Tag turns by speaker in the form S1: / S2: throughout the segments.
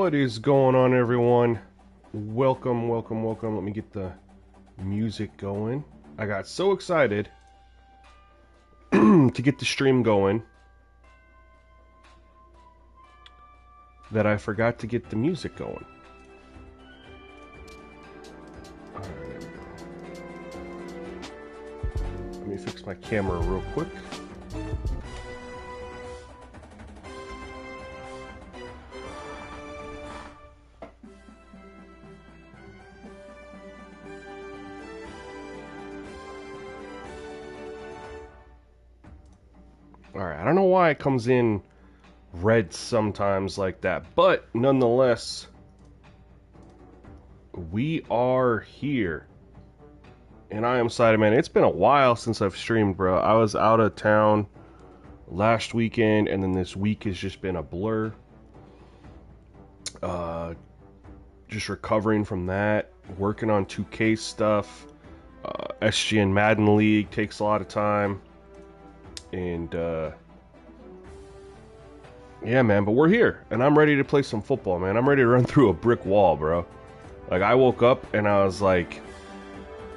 S1: What is going on, everyone? Welcome, welcome, welcome. Let me get the music going. I got so excited to get the stream going that I forgot to get the music going. Alright, there we go. Let me fix my camera real quick. Alright, I don't know why it comes in red sometimes like that, but nonetheless, we are here. And I am Sideman. It's been a while since I've streamed, bro. I was out of town last weekend, and then this week has just been a blur. Just recovering from that, working on 2K stuff. SGN Madden League takes a lot of time. And, yeah, man, but we're here, and I'm ready to play some football, man. I'm ready to run through a brick wall, bro. Like, I woke up, and I was like,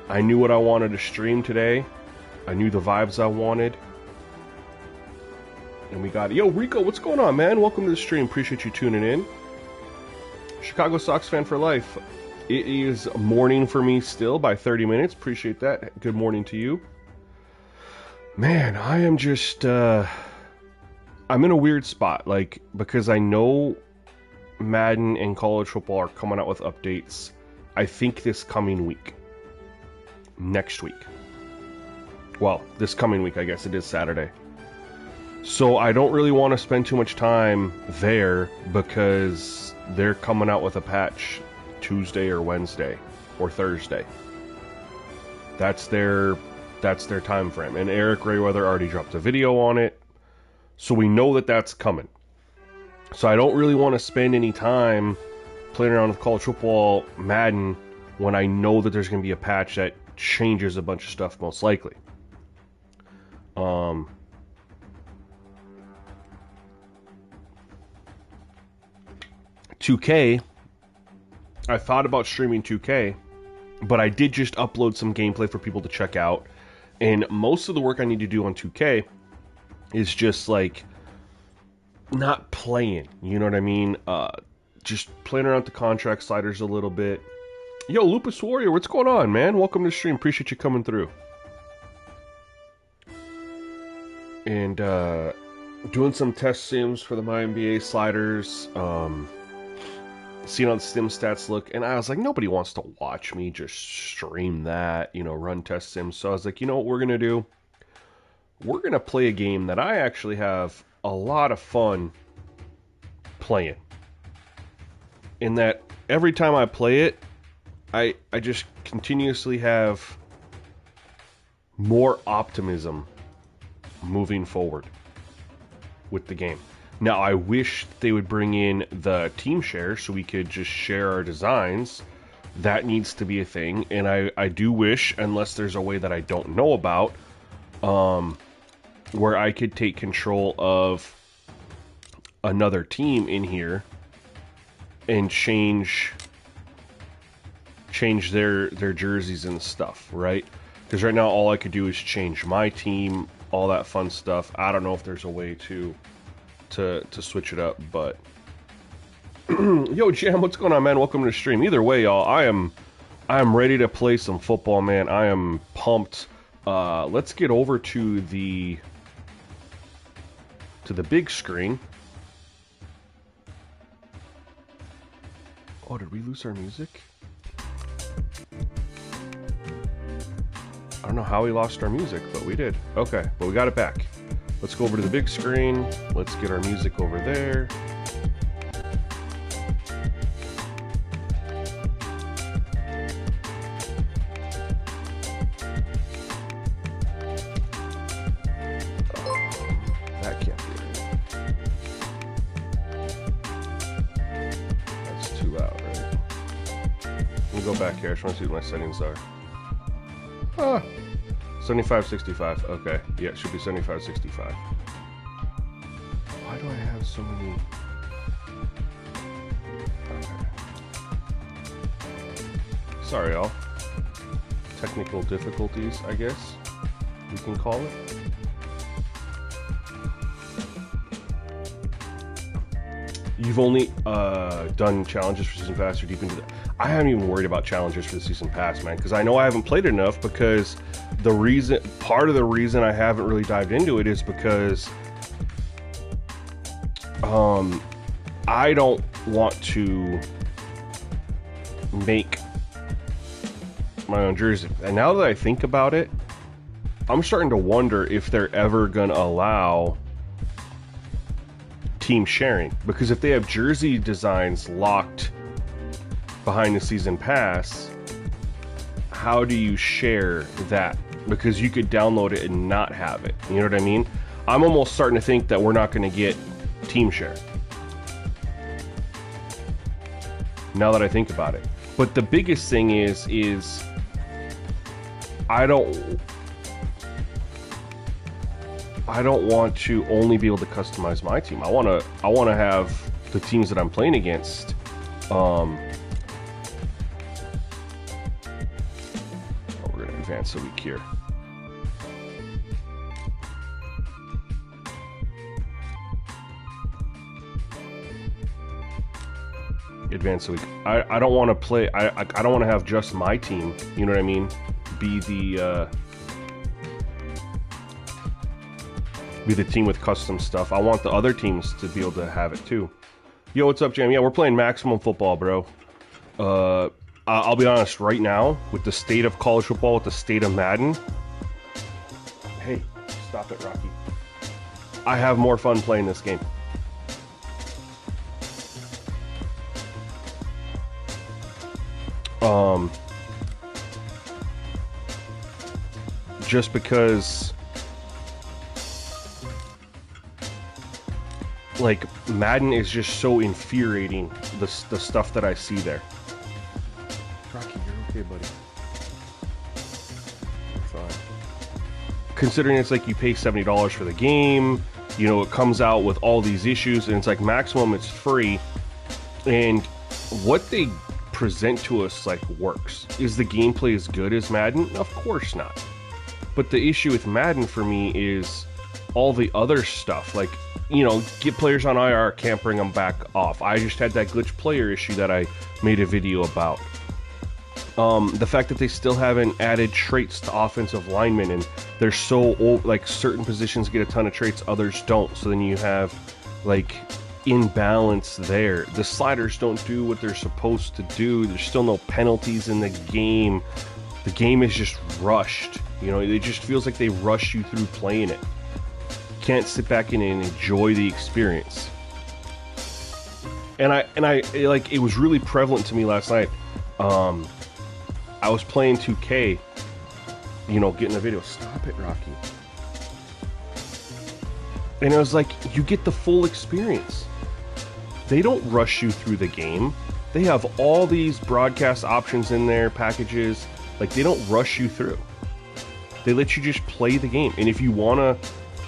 S1: I knew what I wanted to stream today. I knew the vibes I wanted. And we got it. Yo, Rico, what's going on, man? Welcome to the stream. Appreciate you tuning in. Chicago Sox fan for life. It is morning for me still by 30 minutes. Appreciate that. Good morning to you. Man, I am just, I'm in a weird spot, like, because I know Madden and college football are coming out with updates, I think this coming week. Next week. Well, this coming week, I guess it is Saturday. So I don't really want to spend too much time there because they're coming out with a patch Tuesday or Wednesday or Thursday. That's their time frame, and Eric Rayweather already dropped a video on it, so we know that that's coming. So I don't really want to spend any time playing around with college football Madden when I know that there's going to be a patch that changes a bunch of stuff, most likely. 2K, I thought about streaming 2K, but I did just upload some gameplay for people to check out. And most of the work I need to do on 2K is just, like, not playing, you know what I mean? Just playing around with the contract sliders a little bit. Yo, Lupus Warrior, what's going on, man? Welcome to the stream. Appreciate you coming through. And, doing some test sims for the MyNBA sliders, seeing how the stim stats look, and I was like, nobody wants to watch me just stream that, you know, run test sims. So I was like, you know what we're gonna do? We're gonna play a game that I actually have a lot of fun playing. In that every time I play it, I just continuously have more optimism moving forward with the game. Now, I wish they would bring in the team share so we could just share our designs. That needs to be a thing. And I do wish, unless there's a way that I don't know about, where I could take control of another team in here and change their jerseys and stuff, right? Because right now all I could do is change my team, all that fun stuff. I don't know if there's a way to switch it up, but yo, Jam, what's going on, man? Welcome to the stream. Either way, y'all, I am ready to play some football, man. I am pumped. Let's get over to the big screen. Oh, did we lose our music? I don't know how we lost our music, but we did. Okay, but we got it back. Let's go over to the big screen. Let's get our music over there. That can't be right. That's too loud, right? We'll go back here. I just want to see what my settings are. 7565. Okay. Yeah, it should be 7565. Why do I have so many? Sorry, y'all. Technical difficulties, I guess we can call it. You've only done challenges for Season Pass or deep into the... I haven't even worried about challenges for the Season Pass, man, because I know I haven't played enough, because part of the reason I haven't really dived into it is because I don't want to make my own jersey. And now that I think about it, I'm starting to wonder if they're ever gonna allow team sharing, because if they have jersey designs locked behind the Season Pass, how do you share that? Because you could download it and not have it. You know what I mean? I'm almost starting to think that we're not going to get team share, now that I think about it. But the biggest thing is I don't want to only be able to customize my team. I want to have the teams that I'm playing against. We're gonna advance a week here. Advance a week. I don't want to play. I don't want to have just my team. You know what I mean? Be the team with custom stuff. I want the other teams to be able to have it too. Yo, what's up, Jam? Yeah, we're playing Maximum Football, bro. I'll be honest, right now, with the state of college football, with the state of Madden... Hey, stop it, Rocky. I have more fun playing this game. Just because... like, Madden is just so infuriating, the stuff that I see there. Rocky, you're okay, buddy. You're fine. Considering it's like you pay $70 for the game, you know, it comes out with all these issues, and it's like Maximum, it's free, and what they present to us, like, works. Is the gameplay as good as Madden? Of course not. But the issue with Madden for me is all the other stuff, like, you know, get players on IR, can't bring them back off. I just had that glitch player issue that I made a video about. The fact that they still haven't added traits to offensive linemen, and they're so old, like, certain positions get a ton of traits, others don't. So then you have, like, imbalance there. The sliders don't do what they're supposed to do. There's still no penalties in the game. The game is just rushed. You know, it just feels like they rush you through playing it. Can't sit back in and enjoy the experience. And I like, it was really prevalent to me last night. I was playing 2K, you know, getting a video. Stop it, Rocky. And I was like, you get the full experience. They don't rush you through the game. They have all these broadcast options in their packages. Like, they don't rush you through. They let you just play the game. And if you want to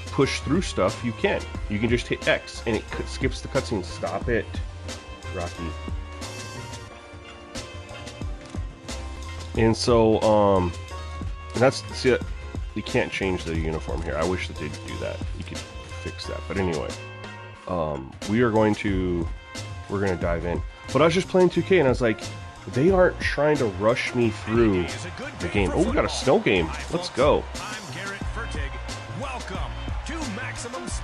S1: push through stuff, you can. You can just hit X and it skips the cutscene. Stop it, Rocky. And so, that's, see, you can't change the uniform here. I wish that they'd do that. You could fix that. But anyway, we're going to dive in. But I was just playing 2K and I was like, they aren't trying to rush me through the game. Oh, we got a snow game. Let's go.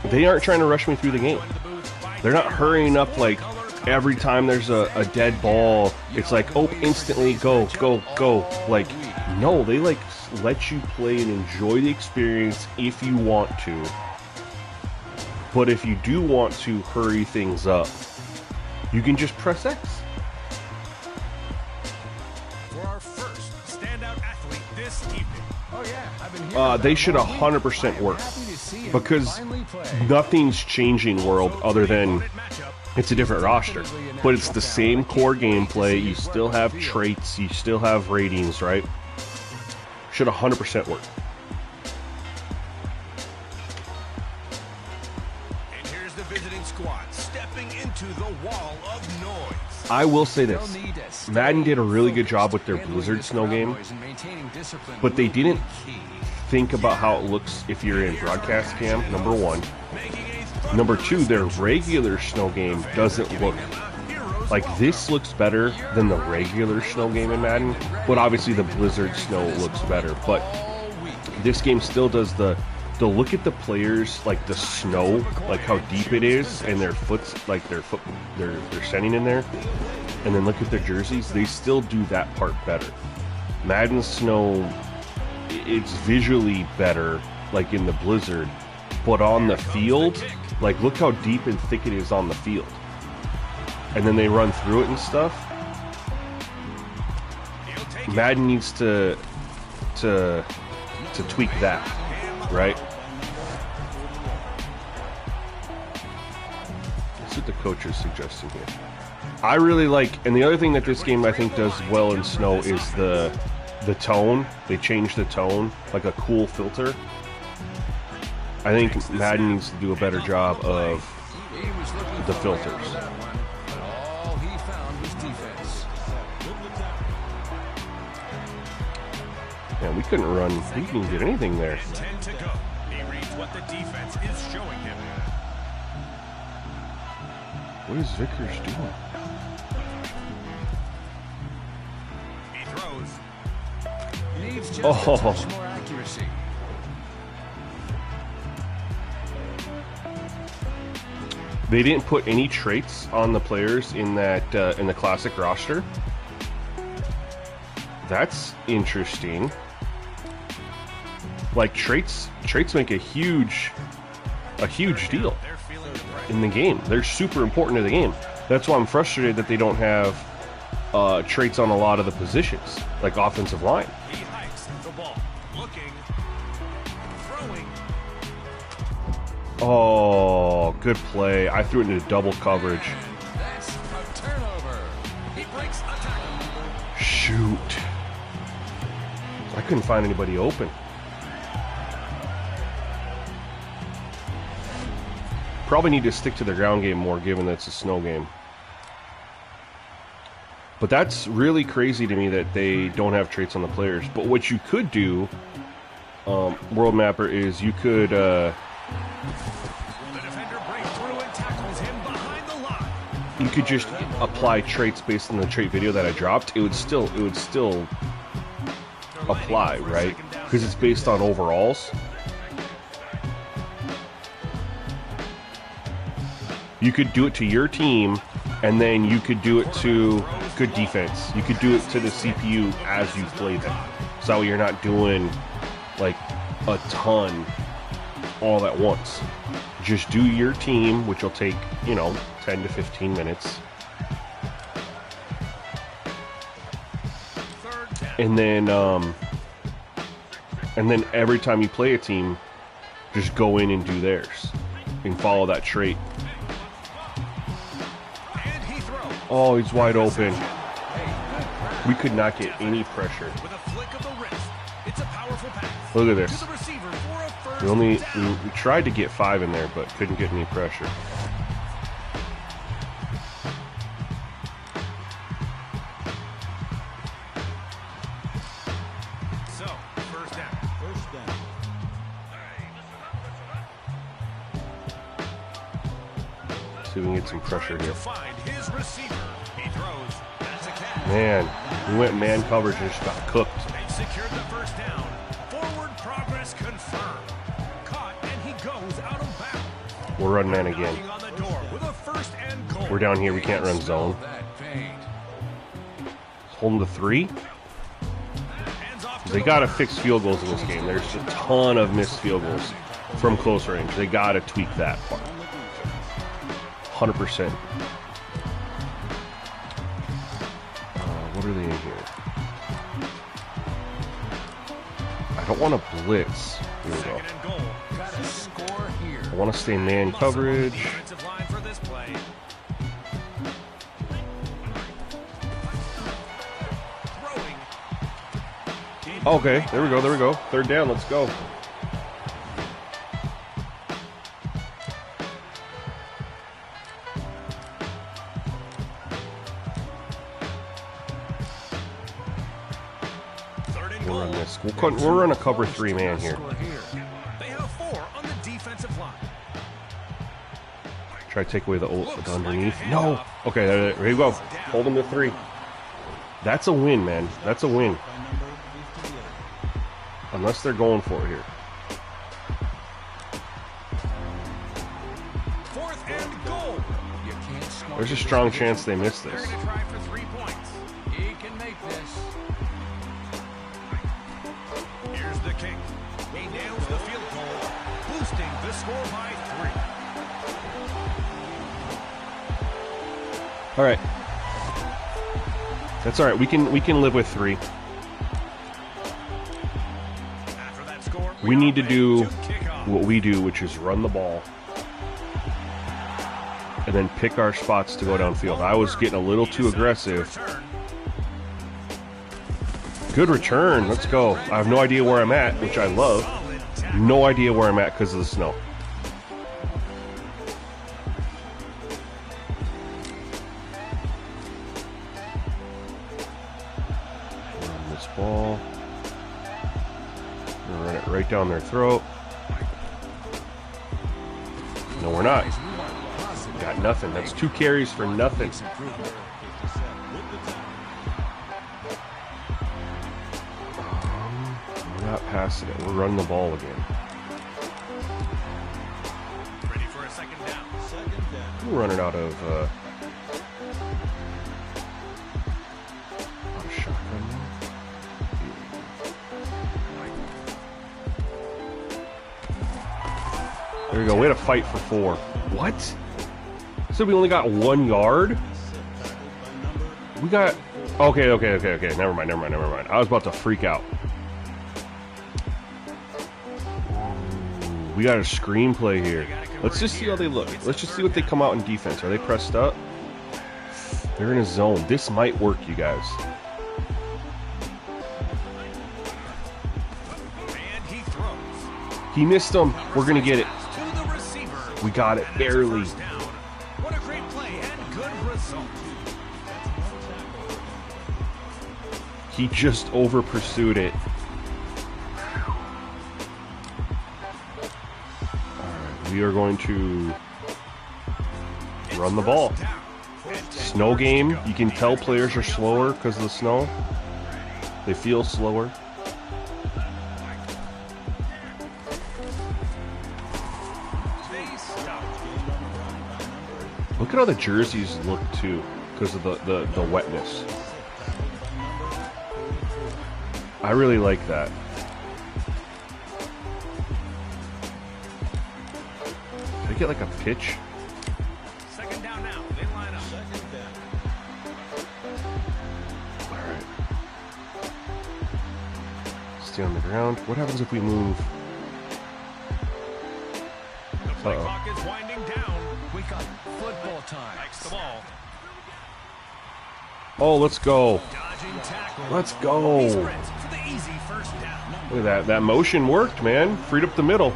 S1: They aren't trying to rush me through the game. They're not hurrying up, like, every time there's a dead ball, it's like, oh, instantly, go, go, go. Like, no, they, like, let you play and enjoy the experience if you want to. But if you do want to hurry things up, you can just press X.
S2: For our first standout athlete this evening. Oh yeah, I've been here.
S1: They should 100% work, because nothing's changing, world, other than it's a different roster. But it's the same core gameplay. You still have traits. You still have ratings, right? Should 100% work.
S2: And here's the visiting squad. Step stepping into the wall of noise.
S1: I will say this. Madden did a really good job with their Blizzard snow game, but they didn't think about how it looks if you're in broadcast cam, number one. Number two, their regular snow game doesn't look like this. Looks better than the regular snow game in Madden, but obviously the Blizzard snow looks better. But this game still does the look at the players, like the snow, like how deep it is, and their foot's like they're sending in there, and then look at their jerseys. They still do that part better. Madden snow, it's visually better, like in the Blizzard, but on the field, like look how deep and thick it is on the field, and then they run through it and stuff. Madden needs to tweak that, right? That's what the coach is suggesting here. I really like, and the other thing that this game I think does well in snow is the tone. They changed the tone, like a cool filter. I think Madden needs to do a better job of the filters.
S2: All he found was defense.
S1: Man, we couldn't run. We didn't get anything there.
S2: 10 to go. He reads what the defense is showing him.
S1: What is Vickers doing?
S2: He throws.
S3: Needs just
S1: Oh.
S3: a touch more accuracy.
S1: They didn't put any traits on the players in that in the classic roster. That's interesting. Like traits make a huge deal in the game. They're super important to the game. That's why I'm frustrated that they don't have traits on a lot of the positions, like offensive line.
S2: He hikes the ball. Looking. Throwing.
S1: Oh, good play. I threw it into double coverage.
S3: That's a turnover.
S2: He breaks a tackle.
S1: Shoot. I couldn't find anybody open. Probably need to stick to the ground game more, given that it's a snow game. But that's really crazy to me that they don't have traits on the players. But what you could do, World Mapper, is you could...
S2: The defender breaks through and tackles him behind the line.
S1: you could just apply traits based on the trait video that I dropped. It would still apply, right? Because it's based on overalls. You could do it to your team, and then you could do it to good defense. You could do it to the CPU as you play them. So you're not doing like a ton all at once. Just do your team, which will take, 10 to 15 minutes. And then every time you play a team, just go in and do theirs and follow that trait. Oh, he's wide open. We could not get any pressure.
S2: With a flick of the wrist, it's a powerful pass.
S1: Look at this.
S2: To the receiver for a first.
S1: We tried to get 5 in there, but couldn't get any pressure.
S2: So, first down.
S1: See if we can get some pressure
S2: To
S1: here.
S2: find his receiver. He throws. That's a catch.
S1: Man, we went man coverage and just got cooked.
S2: They secured the first down. Forward progress confirmed. Caught, and he goes out of bounds.
S1: We're running man again.
S2: Knocking on the door with a first and goal.
S1: We're down here. We can't run zone.
S3: That paint.
S1: Holding the 3.
S2: Hands off to
S1: They
S2: the
S1: got to
S2: runner.
S1: fix field goals in this game. There's a ton of missed field goals from close range. They got to tweak that part. 100%. What are they in here? I don't want to blitz. Here we go.
S2: Second and goal.
S3: Gotta score here.
S1: I want to stay man coverage.
S2: Defensive line for this play. Throwing.
S1: Okay, there we go. Third down, let's go. we'll run this. We'll run a cover 3 man here.
S2: They have 4 on the defensive line.
S1: Try to take away the underneath. No. Okay, there you go. Hold him to 3. That's a win, man. That's a win. Unless they're going for it here.
S2: 4th and goal.
S3: You can't score.
S1: There's a strong chance they miss
S2: They're
S1: this.
S2: going to try for 3 points.
S3: He can make this.
S2: Here's the kick. He nails the field goal, boosting the score by 3.
S1: All right. That's all right. We can live with 3.
S2: After that score,
S1: We need to do
S2: kick off.
S1: what we do, which is run the ball and then pick our spots to go downfield. I was getting a little too aggressive. Good return. Let's go. I have no idea where I'm at, which I love. No idea where I'm at because of the snow. Run this ball. We're gonna run it right down their throat. No, we're not. Got nothing. That's 2 carries for nothing. We're not passing it. We're running the ball again.
S2: Ready for a 2nd down.
S1: We're running out of shotgun now. There we go. We had a fight for 4. What? So we only got 1 yard? We got... Okay. Never mind. I was about to freak out. We got a screenplay here. Let's just see how they look. Let's just see what they come out in defense. Are they pressed up? They're in a zone. This might work, you guys.
S2: And he throws.
S1: He missed them. We're going to get it.
S2: To the receiver.
S1: We got it.
S2: And it's
S1: Barely.
S2: 1st down. What a great play and good result.
S1: He just over pursued it. Alright, we are going to run the ball. Snow game. You can tell players are slower because of the snow. They feel slower. Look at how the jerseys look too because of the wetness. I really like that. Can I get like a pitch?
S2: 2nd down now. They line up.
S1: Alright. Stay on the ground. What happens if we move?
S2: The play clock is winding down.
S3: We got football time.
S2: Likes the ball.
S1: Oh, let's go.
S2: Dodging tackle.
S1: Let's go.
S2: He sprints for the easy 1st down.
S1: Look at that. That motion worked, man. Freed up the middle.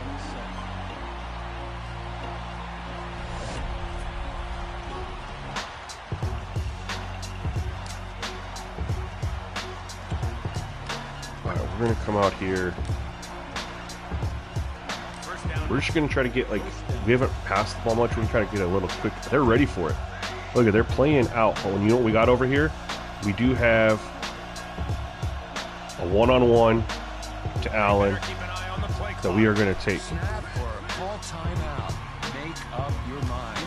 S1: Alright, we're going to come out here.
S2: 1st down.
S1: We're just going to try to get, like, we haven't passed the ball much. We're going to try to get a little quick. They're ready for it. Look at, they're playing out. Oh, and you know what we got over here? We do have a one-on-one to Allen
S2: Keep an eye on the play
S1: that
S2: clock.
S1: we are going to take.
S3: Snap or call timeout. Make up your mind.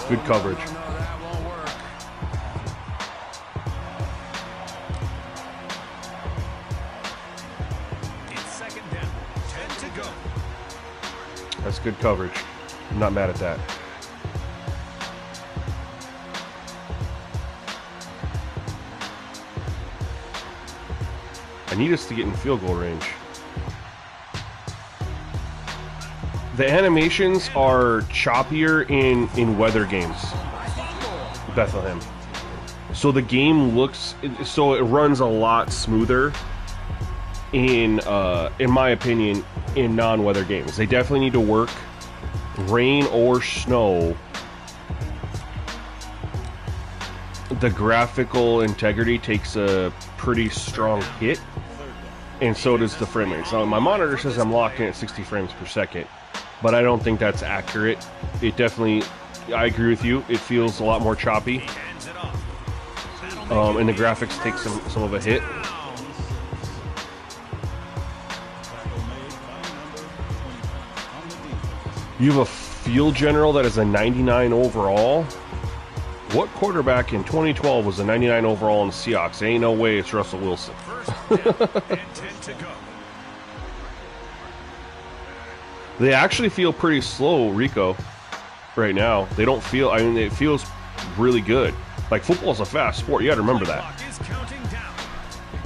S1: Good coverage.
S3: No, that won't work.
S2: It's 2nd down. 10 to go.
S1: That's good coverage. I'm not mad at that. I need us to get in field goal range. The animations are choppier in weather games. Bethlehem. So the game looks, so it runs a lot smoother in my opinion, in non-weather games. They definitely need to work. Rain or snow, the graphical integrity takes a pretty strong hit. and so does the frame rate. So my monitor says I'm locked in at 60 frames per second, but I don't think that's accurate. It definitely, I agree with you, it feels a lot more choppy, and the graphics take some of a hit. You have a field general that is a 99 overall. What quarterback in 2012 was a 99 overall in the Seahawks? Ain't no way it's Russell Wilson. They actually feel pretty slow, Rico, right now. They don't feel, I mean, it feels really good. Like, football's a fast sport. You got to remember that.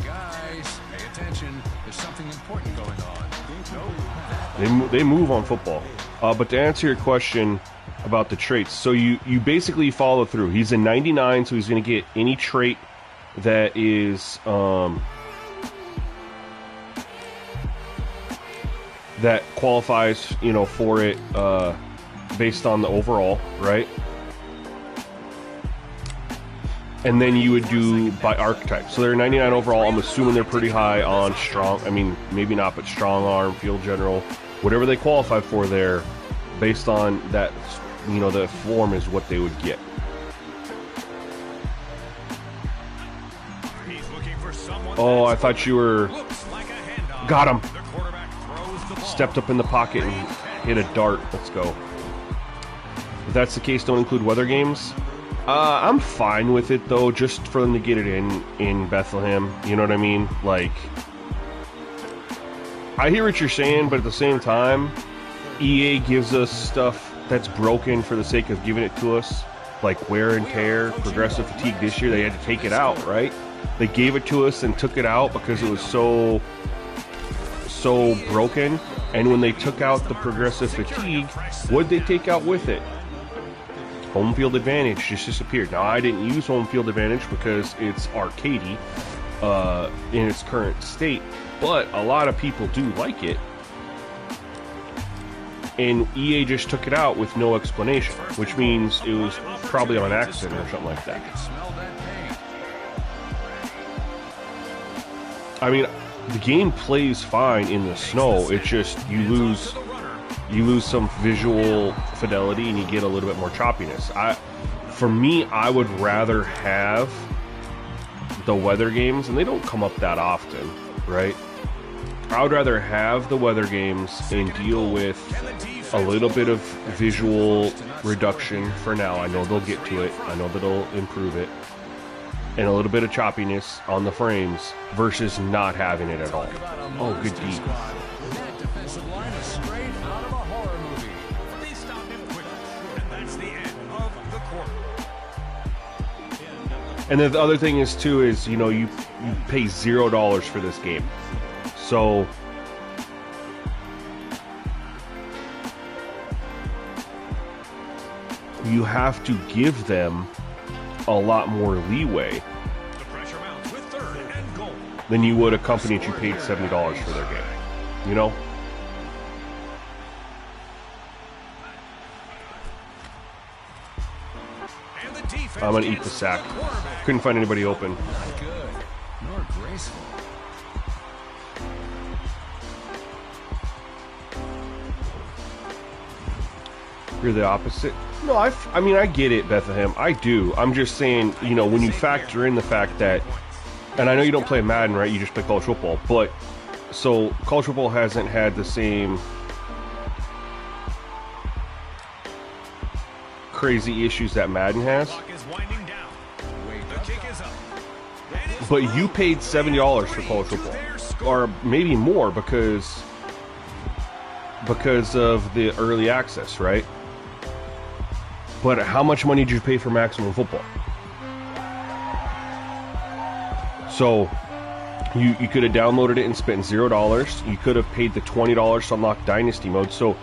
S3: Guys, pay attention. There's something important going on.
S1: They move on football. But to answer your question about the traits, so you basically follow through. He's a 99, so he's going to get any trait that is that qualifies, you know, for it based on the overall, right? And then you would do by archetype. So they're 99 overall. I'm assuming they're pretty high on strong. I mean, maybe not, but strong arm, field general, whatever they qualify for there, based on that, you know, the form is what they would get. Oh, I thought you were. Got him. Stepped up in the pocket and hit a dart. Let's go. If that's the case, don't include weather games. I'm fine with it, though, just for them to get it in Bethlehem. You know what I mean? Like, I hear what you're saying, but at the same time, EA gives us stuff that's broken for the sake of giving it to us, like wear and tear, progressive fatigue. This year they had to take it out, right? They gave it to us and took it out because it was so broken. And when they took out the progressive fatigue, what did they take out with it? Home field advantage just disappeared. Now, I didn't use home field advantage because it's arcadey in its current state, but a lot of people do like it. And EA just took it out with no explanation, which means it was probably on accident or something like that. I mean, the game plays fine in the snow. It's just you lose some visual fidelity and you get a little bit more choppiness. For me, I would rather have the weather games, and they don't come up that often, right? I would rather have the weather games and deal with a little bit of visual reduction for now. I know they'll get to it. I know that they'll improve it. And a little bit of choppiness on the frames versus not having it at all. Oh, good D.
S3: That defensive line is straight out of a horror movie.
S2: They stop him quickly, and that's the end of the quarter.
S1: And then the other thing is too is, you know, you pay $0 for this game. So you have to give them a lot more leeway
S2: The pressure mounts with third and goal.
S1: than you would a company that you paid $70 for their game. You know?
S2: And the defense
S1: I'm gonna eat
S2: gets
S1: the sack.
S2: quarterback.
S1: Couldn't find anybody open.
S3: Not good, nor graceful.
S1: You're the opposite. No, I mean, I get it, Bethlehem. I do. I'm just saying, you know, when you factor in the fact that, and I know you don't play Madden, right? You just play college football. But, so, college football hasn't had the same crazy issues that Madden has.
S2: Clock is winding down. The kick is up. And it's
S1: But you paid $70 for college football. Or maybe more because of the early access, right? But how much money did you pay for Maximum Football? So you could have downloaded it and spent $0. You could have paid the $20 to unlock Dynasty mode. So,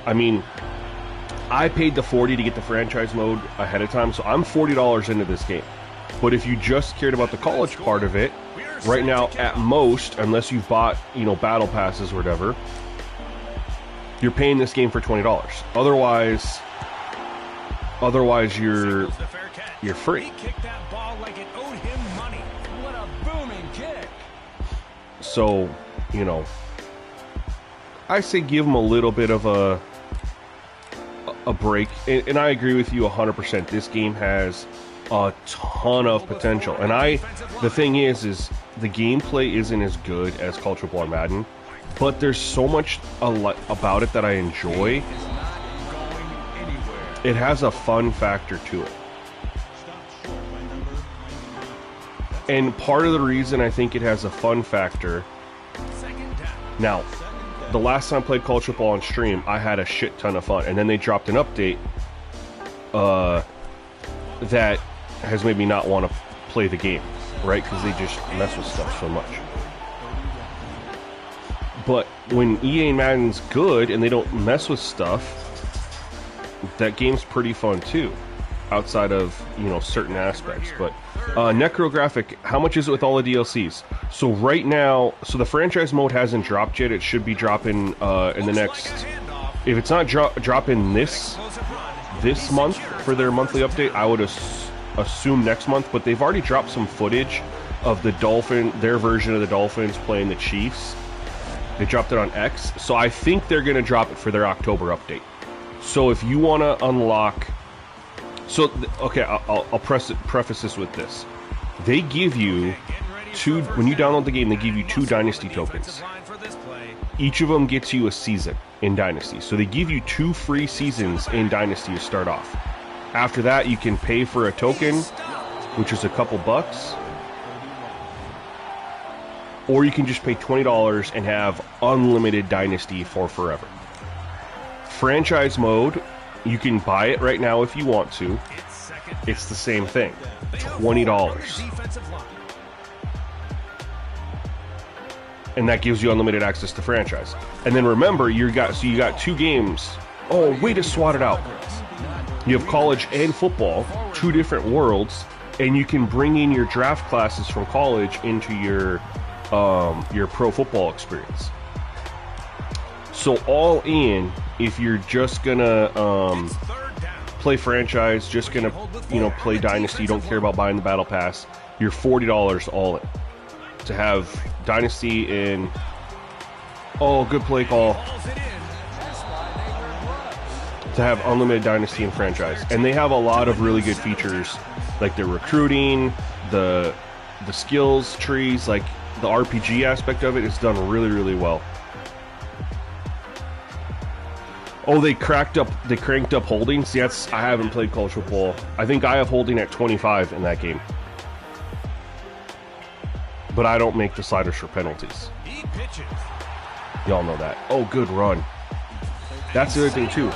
S1: I mean, I paid the $40 to get the franchise mode ahead of time. So I'm $40 into this game. But if you just cared about the college part of it, right now, at most, unless you've bought, you know, battle passes or whatever, you're paying this game for $20. Otherwise you're free.
S2: He kicked that ball like it owed him money.
S3: What a booming kick.
S1: So, you know, I say give them a little bit of a break. And I agree with you 100%. This game has a ton of potential. And the thing is the gameplay isn't as good as College Football or Madden, but there's so much about it that I enjoy. It has a fun factor to it. And part of the reason I think it has a fun factor, now, the last time I played College Football on stream, I had a shit ton of fun. And then they dropped an update that has made me not want to play the game, right? Because they just mess with stuff so much. But when EA and Madden's good and they don't mess with stuff, that game's pretty fun too, outside of, you know, certain aspects. But Necrographic, how much is it with all the DLCs? So right now, so the franchise mode hasn't dropped yet. It should be dropping in the next, if it's not dropping this month for their monthly update, I would assume next month. But they've already dropped some footage of their version of the Dolphins playing the Chiefs. They dropped it on X, so I think they're going to drop it for their October update. So if you want to unlock... So, okay, I'll preface this with this. They give you when you download the game, they give you 2 Dynasty tokens. Each of them gets you a season in Dynasty. So they give you 2 free seasons in Dynasty to start off. After that, you can pay for a token, which is a couple bucks. Or you can just pay $20 and have unlimited Dynasty for forever. Franchise mode, you can buy it right now if you want to. It's the same thing. $20. And that gives you unlimited access to franchise. And then remember, you got 2 games. Oh, way to swat it out. You have college and football, 2 different worlds, and you can bring in your draft classes from college into your pro football experience. So all in, if you're just gonna play franchise, just gonna play Dynasty, you don't care about buying the battle pass, you're $40 all in to have Dynasty in. Oh, good play call. To have unlimited Dynasty and franchise, and they have a lot of really good features, like the recruiting, the skills trees, like the RPG aspect of it is done really, really well. Oh, they cranked up holding. See, I haven't played college football. I think I have holding at 25 in that game. But I don't make the sliders for penalties. Y'all know that. Oh, good run. That's the other thing too.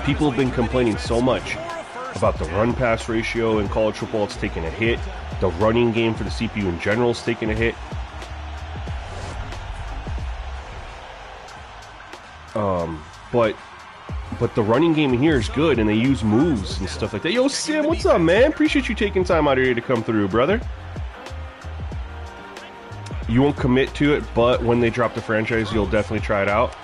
S1: People have been complaining so much about the run-pass ratio in college football. It's taking a hit. The running game for the CPU in general is taking a hit. But the running game here is good, and they use moves and stuff like that. Yo, Sim, what's up, man? Appreciate you taking time out of here to come through, brother. You won't commit to it, but when they drop the franchise, you'll definitely try it out.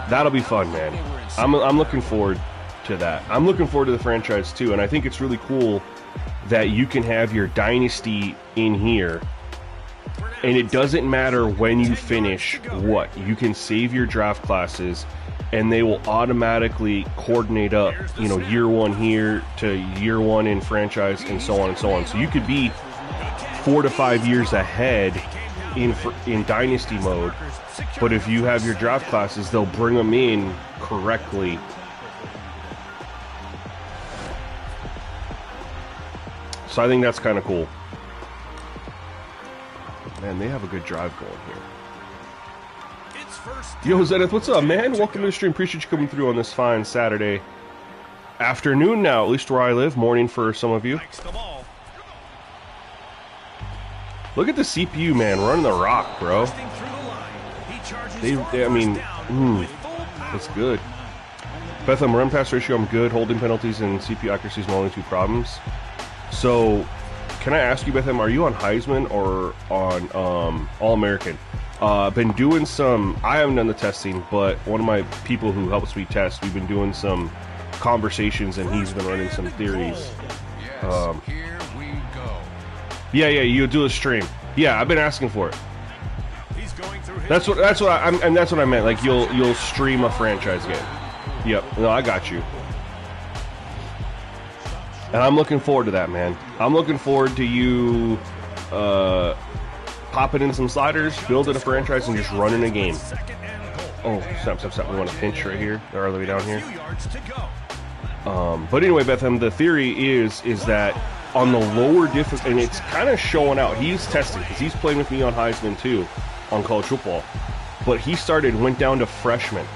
S1: That'll be fun, man. I'm looking forward to that. I'm looking forward to the franchise too, and I think it's really cool that you can have your Dynasty in here, and it doesn't matter when you finish what. You can save your draft classes, and they will automatically coordinate up, year 1 here to year 1 in franchise, and so on and so on. So you could be 4 to 5 years ahead in Dynasty mode, but if you have your draft classes, they'll bring them in correctly. So I think that's kind of cool. Man, they have a good drive going here. Yo, Zenith, what's up, man? Welcome to the stream. Appreciate you coming through on this fine Saturday afternoon now, at least where I live. Morning for some of you. Look at the CPU, man, running the rock, bro. That's good. Bethlehem, run pass ratio, I'm good. Holding penalties and CPU accuracy is my only 2 problems. So, can I ask you, Bethlehem, are you on Heisman or on All-American? Been doing some, I haven't done the testing, but one of my people who helps me test, we've been doing some conversations, and he's been running some theories. Yeah, you do a stream. Yeah, I've been asking for it. That's what I meant. Like you'll stream a franchise game. Yep. No, I got you. And I'm looking forward to that, man. I'm looking forward to you popping in some sliders, building a franchise, and just running a game. Oh, stop. We want to pinch right here. They're all the way down here. But anyway, Bethlehem, the theory is that on the lower difficulty, and it's kind of showing out. He's testing, because he's playing with me on Heisman too, on college football. But he went down to freshman.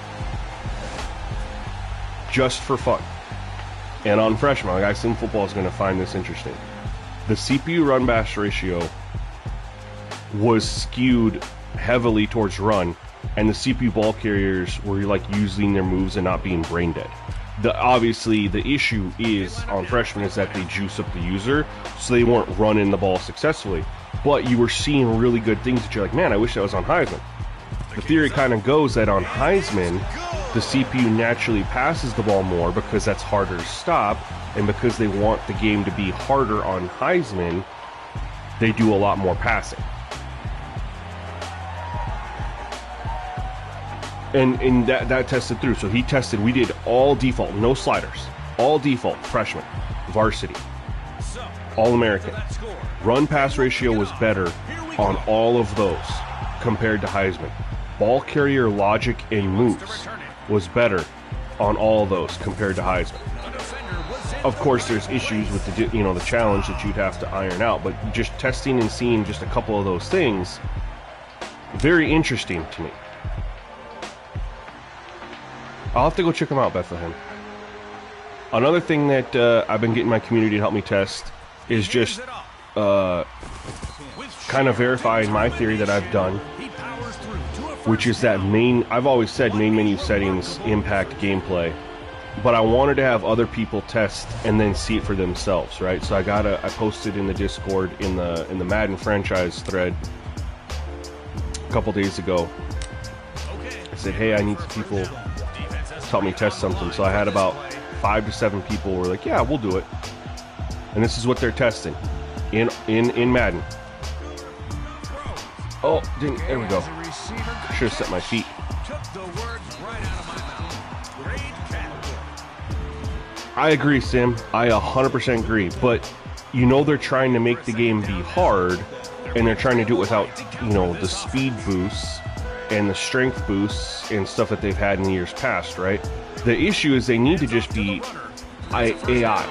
S1: Just for fun. And on freshman, like I assume football is going to find this interesting. The CPU run pass ratio was skewed heavily towards run, and the CPU ball carriers were like using their moves and not being brain dead. Obviously, the issue is on freshmen is that they juice up the user, so they weren't running the ball successfully. But you were seeing really good things that you're like, man, I wish that was on Heisman. The theory kind of goes that on Heisman, the CPU naturally passes the ball more because that's harder to stop, and because they want the game to be harder on Heisman, they do a lot more passing. And that tested through. So he tested, we did all default, no sliders, all default, freshman, varsity, all-American. Run pass ratio was better on all of those compared to Heisman. Ball carrier logic and moves was better on all of those compared to Heisman. Of course, there's issues with the challenge that you'd have to iron out, but just testing and seeing just a couple of those things, very interesting to me. I'll have to go check them out, Bethlehem. Another thing that I've been getting my community to help me test is just kind of verifying my theory that I've done, which is that I've always said main menu settings impact gameplay, but I wanted to have other people test and then see it for themselves, right? So I posted in the Discord in the Madden franchise thread a couple days ago. I said, hey, I need some people to help me test something. So I had about 5 to 7 people who were like, yeah, we'll do it. And this is what they're testing in Madden. Oh, there we go. I should have set my feet. I agree, Sim. I 100% agree. But they're trying to make the game be hard, and they're trying to do it without, the speed boosts and the strength boosts and stuff that they've had in the years past, right? The issue is they need to just be AI.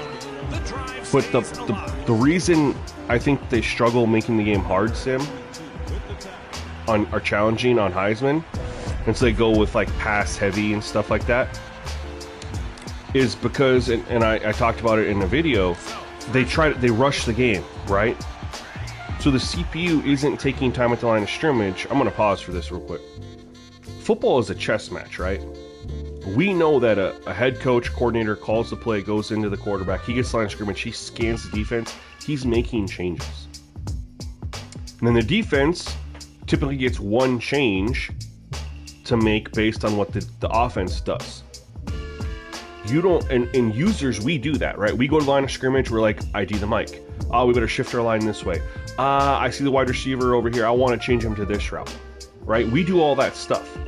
S1: But the reason I think they struggle making the game hard, Sim, are challenging on Heisman, and so they go with like pass heavy and stuff like that, is because, and I talked about it in a video, they rush the game, right? So the CPU isn't taking time at the line of scrimmage. I'm going to pause for this real quick. Football is a chess match, right? We know that a head coach, coordinator calls the play, goes into the quarterback, he gets the line of scrimmage, he scans the defense, he's making changes. And then the defense typically gets one change to make based on what the offense does. You don't, and users, we do that, right? We go to the line of scrimmage, we're like, ID the mic. Oh, we better shift our line this way. I see the wide receiver over here, I want to change him to this route, right? We do all that stuff.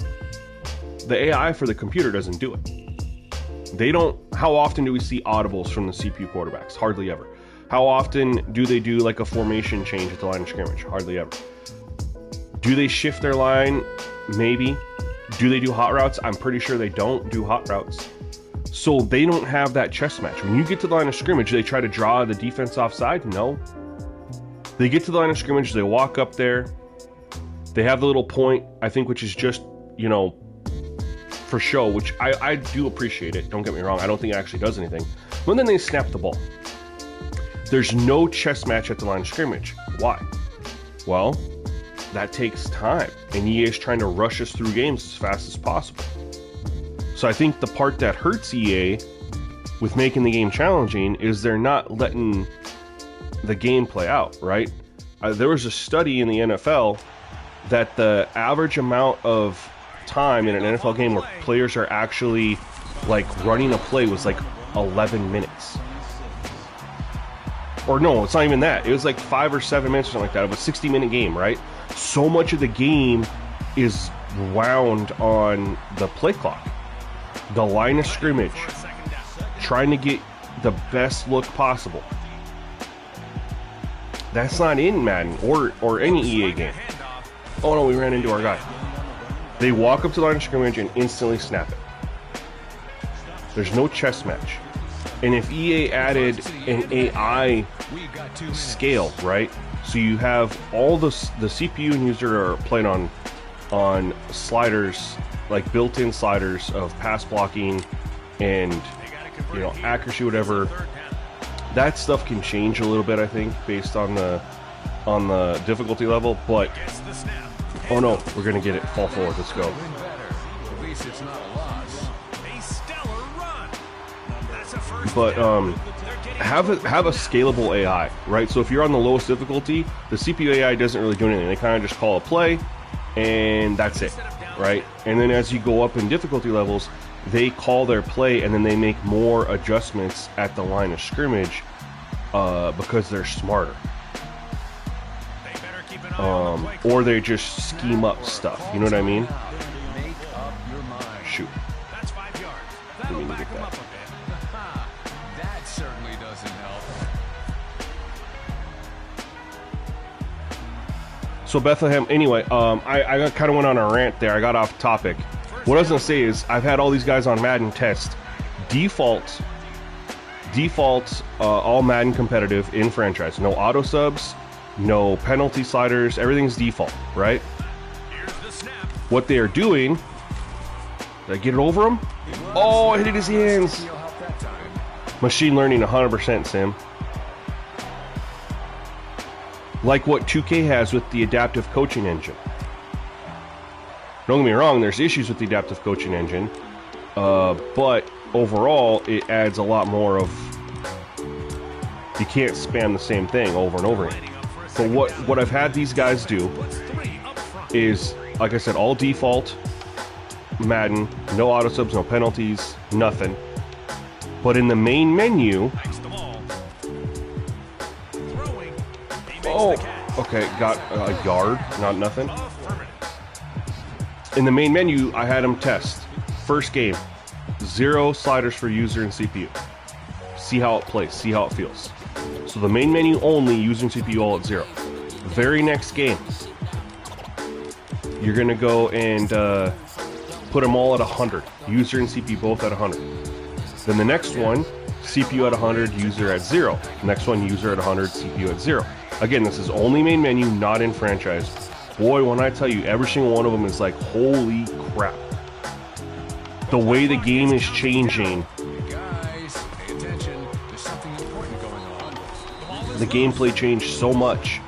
S1: The AI for the computer doesn't do it. They don't. How often do we see audibles from the CPU quarterbacks? Hardly ever. How often do they do like a formation change at the line of scrimmage? Hardly ever. Do they shift their line? Maybe. Do they do hot routes? I'm pretty sure they don't do hot routes. So they don't have that chess match. When you get to the line of scrimmage, they try to draw the defense offside? No. They get to the line of scrimmage, they walk up there, they have the little point, I think, which is just, for show, which I do appreciate it. Don't get me wrong. I don't think it actually does anything. But then they snap the ball. There's no chess match at the line of scrimmage. Why? Well, that takes time. And EA is trying to rush us through games as fast as possible. So I think the part that hurts EA with making the game challenging is they're not letting the game play out, right? There was a study in the NFL that the average amount of time in an NFL game where players are actually like running a play was like 11 minutes. Or no, it's not even that. It was like 5 or 7 minutes or something like that. It was a 60-minute game, right? So much of the game is wound on the play clock, the line of scrimmage, trying to get the best look possible. That's not in Madden or any EA game. Oh no, we ran into our guy. They walk up to the line of scrimmage and instantly snap it. There's no chess match. And if EA added an AI scale, right? So you have all the CPU and user are playing on sliders, like built-in sliders of pass blocking and, you know, accuracy, whatever. That stuff can change a little bit, I think, based on the difficulty level. But oh no, we're gonna get it. Fall forward. Let's go.
S3: At least it's not a loss.
S2: A stellar run. That's a first
S1: But
S2: down.
S1: have a scalable AI, right? So if you're on the lowest difficulty, the CPU AI doesn't really do anything. They kind of just call a play, and that's it, right? And then as you go up in difficulty levels, they call their play, and then they make more adjustments at the line of scrimmage because they're smarter.
S2: They better keep an eye on the play
S1: Or they just scheme up stuff. You know what I mean?
S3: Make up your mind.
S1: Shoot.
S2: That's 5 yards.
S1: Didn't
S2: That'll
S1: mean to
S2: back
S1: get
S2: him
S1: that.
S2: up a bit.
S3: That certainly doesn't help.
S1: So Bethlehem, anyway, I kind of went on a rant there. I got off topic. What I was going to say is I've had all these guys on Madden test. Default, all Madden competitive in franchise. No auto subs, no penalty sliders. Everything's default, right?
S2: Here's the snap.
S1: What they are doing, did I get it over him? Oh, I hit it in his hands.
S3: You'll help that time.
S1: Machine learning 100%, Sim. Like what 2K has with the adaptive coaching engine. Don't get me wrong, there's issues with the adaptive coaching engine, but overall it adds a lot more of, you can't spam the same thing over and over again. So what I've had these guys do
S2: Puts 3 up front.
S1: is, like I said, all default Madden, no auto subs, no penalties, nothing. But in the main menu,
S2: Takes the ball. Throwing. He makes
S1: oh,
S2: the catch.
S1: okay, got a yard, not nothing.
S2: Affirmative.
S1: In the main menu, I had them test. First game, 0 sliders for user and CPU. See how it plays, see how it feels. So the main menu only, user and CPU all at 0. Very next game, you're gonna go and put them all at 100. User and CPU both at 100. Then the next one, CPU at 100, user at 0. Next one, user at 100, CPU at 0. Again, this is only main menu, not in franchise. Boy, when I tell you, every single one of them is like, holy crap. The way the game is changing,
S3: Guys, pay attention. There's something important going on.
S1: the gameplay changed so much.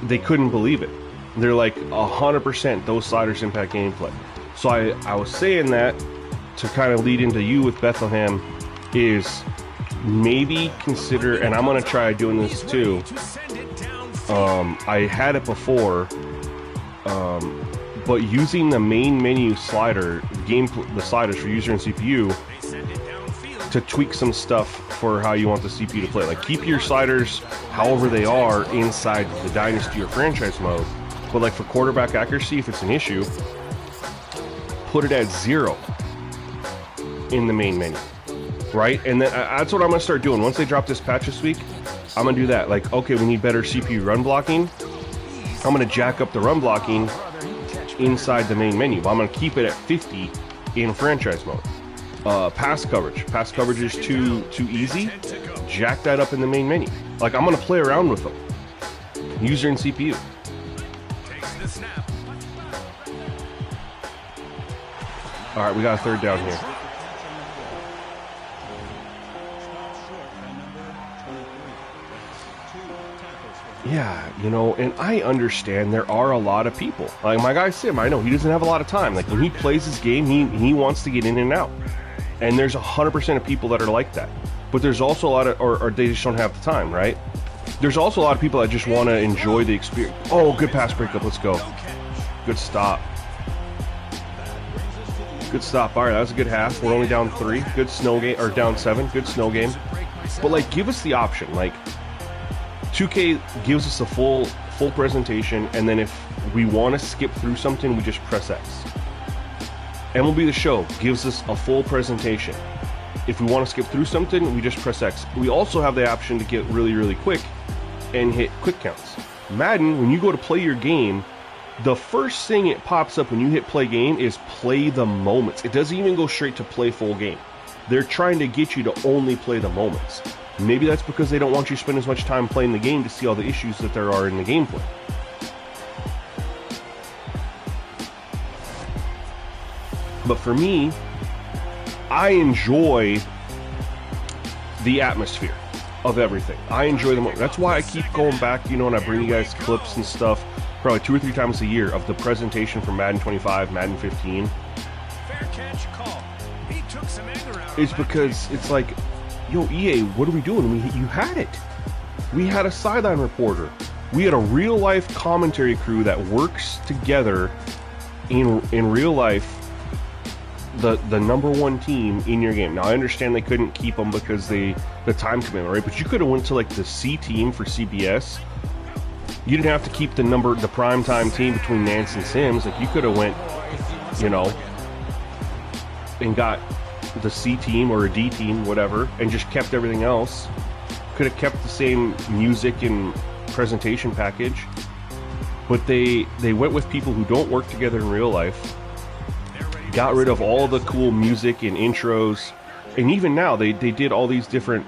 S1: They couldn't believe it. They're like 100% those sliders impact gameplay. So I was saying that to kind of lead into you with Bethlehem is maybe consider, and I'm going to try doing this too.
S2: To send it downfield.
S1: I had it before, but using the main menu slider, the sliders for user and CPU,
S2: They send it downfield.
S1: to tweak some stuff for how you want the CPU to play. Like keep your sliders however they are inside the Dynasty or franchise mode, but like for quarterback accuracy, if it's an issue, put it at 0 in the main menu, right? And then that's what I'm gonna start doing. Once they drop this patch this week, I'm gonna do that. Like, okay, we need better CPU run blocking. I'm gonna jack up the run blocking inside the main menu. I'm gonna keep it at 50 in franchise mode. Pass coverage is too easy. Jack that up in the main menu. Like I'm gonna play around with them. User and CPU.
S2: Takes the snap.
S1: All right, we got a third down here. Yeah, you know, and I understand there are a lot of people. Like my guy Sim, I know he doesn't have a lot of time. Like when he plays his game, he wants to get in and out. And there's 100% of people that are like that. But there's also a lot of, or they just don't have the time, right? There's also a lot of people that just want to enjoy the experience. Oh, good pass breakup. Let's go. Good stop. Good stop. All right, that was a good half. We're only down 3. Good snow game, or down 7. Good snow game. But like, give us the option. Like, 2K gives us a full full presentation, and then if we want to skip through something, we just press X. MLB The Show gives us a full presentation. If we want to skip through something, we just press X. We also have the option to get really, really quick and hit quick counts. Madden, when you go to play your game, the first thing it pops up when you hit play game is play the moments. It doesn't even go straight to play full game. They're trying to get you to only play the moments. Maybe that's because they don't want you to spend as much time playing the game to see all the issues that there are in the gameplay. But for me, I enjoy the atmosphere of everything. I enjoy the moment. That's why I keep going back, you know, and I bring you guys clips and stuff probably 2 or 3 times a year of the presentation from Madden 25, Madden 15.
S2: Fair catch call. He took some anger out.
S1: It's because it's like, yo, EA, what are we doing? You had it. We had a sideline reporter. We had a real life commentary crew that works together in real life. The number one team in your game. Now I understand they couldn't keep them because the time commitment, right? But you could have went to like the C team for CBS. You didn't have to keep the primetime team between Nance and Sims. Like you could have went, you know, and got the C team or a D team, whatever, and just kept everything else. Could have kept the same music and presentation package, but they went with people who don't work together in real life. Got rid of all the cool music and intros, and even now they did all these different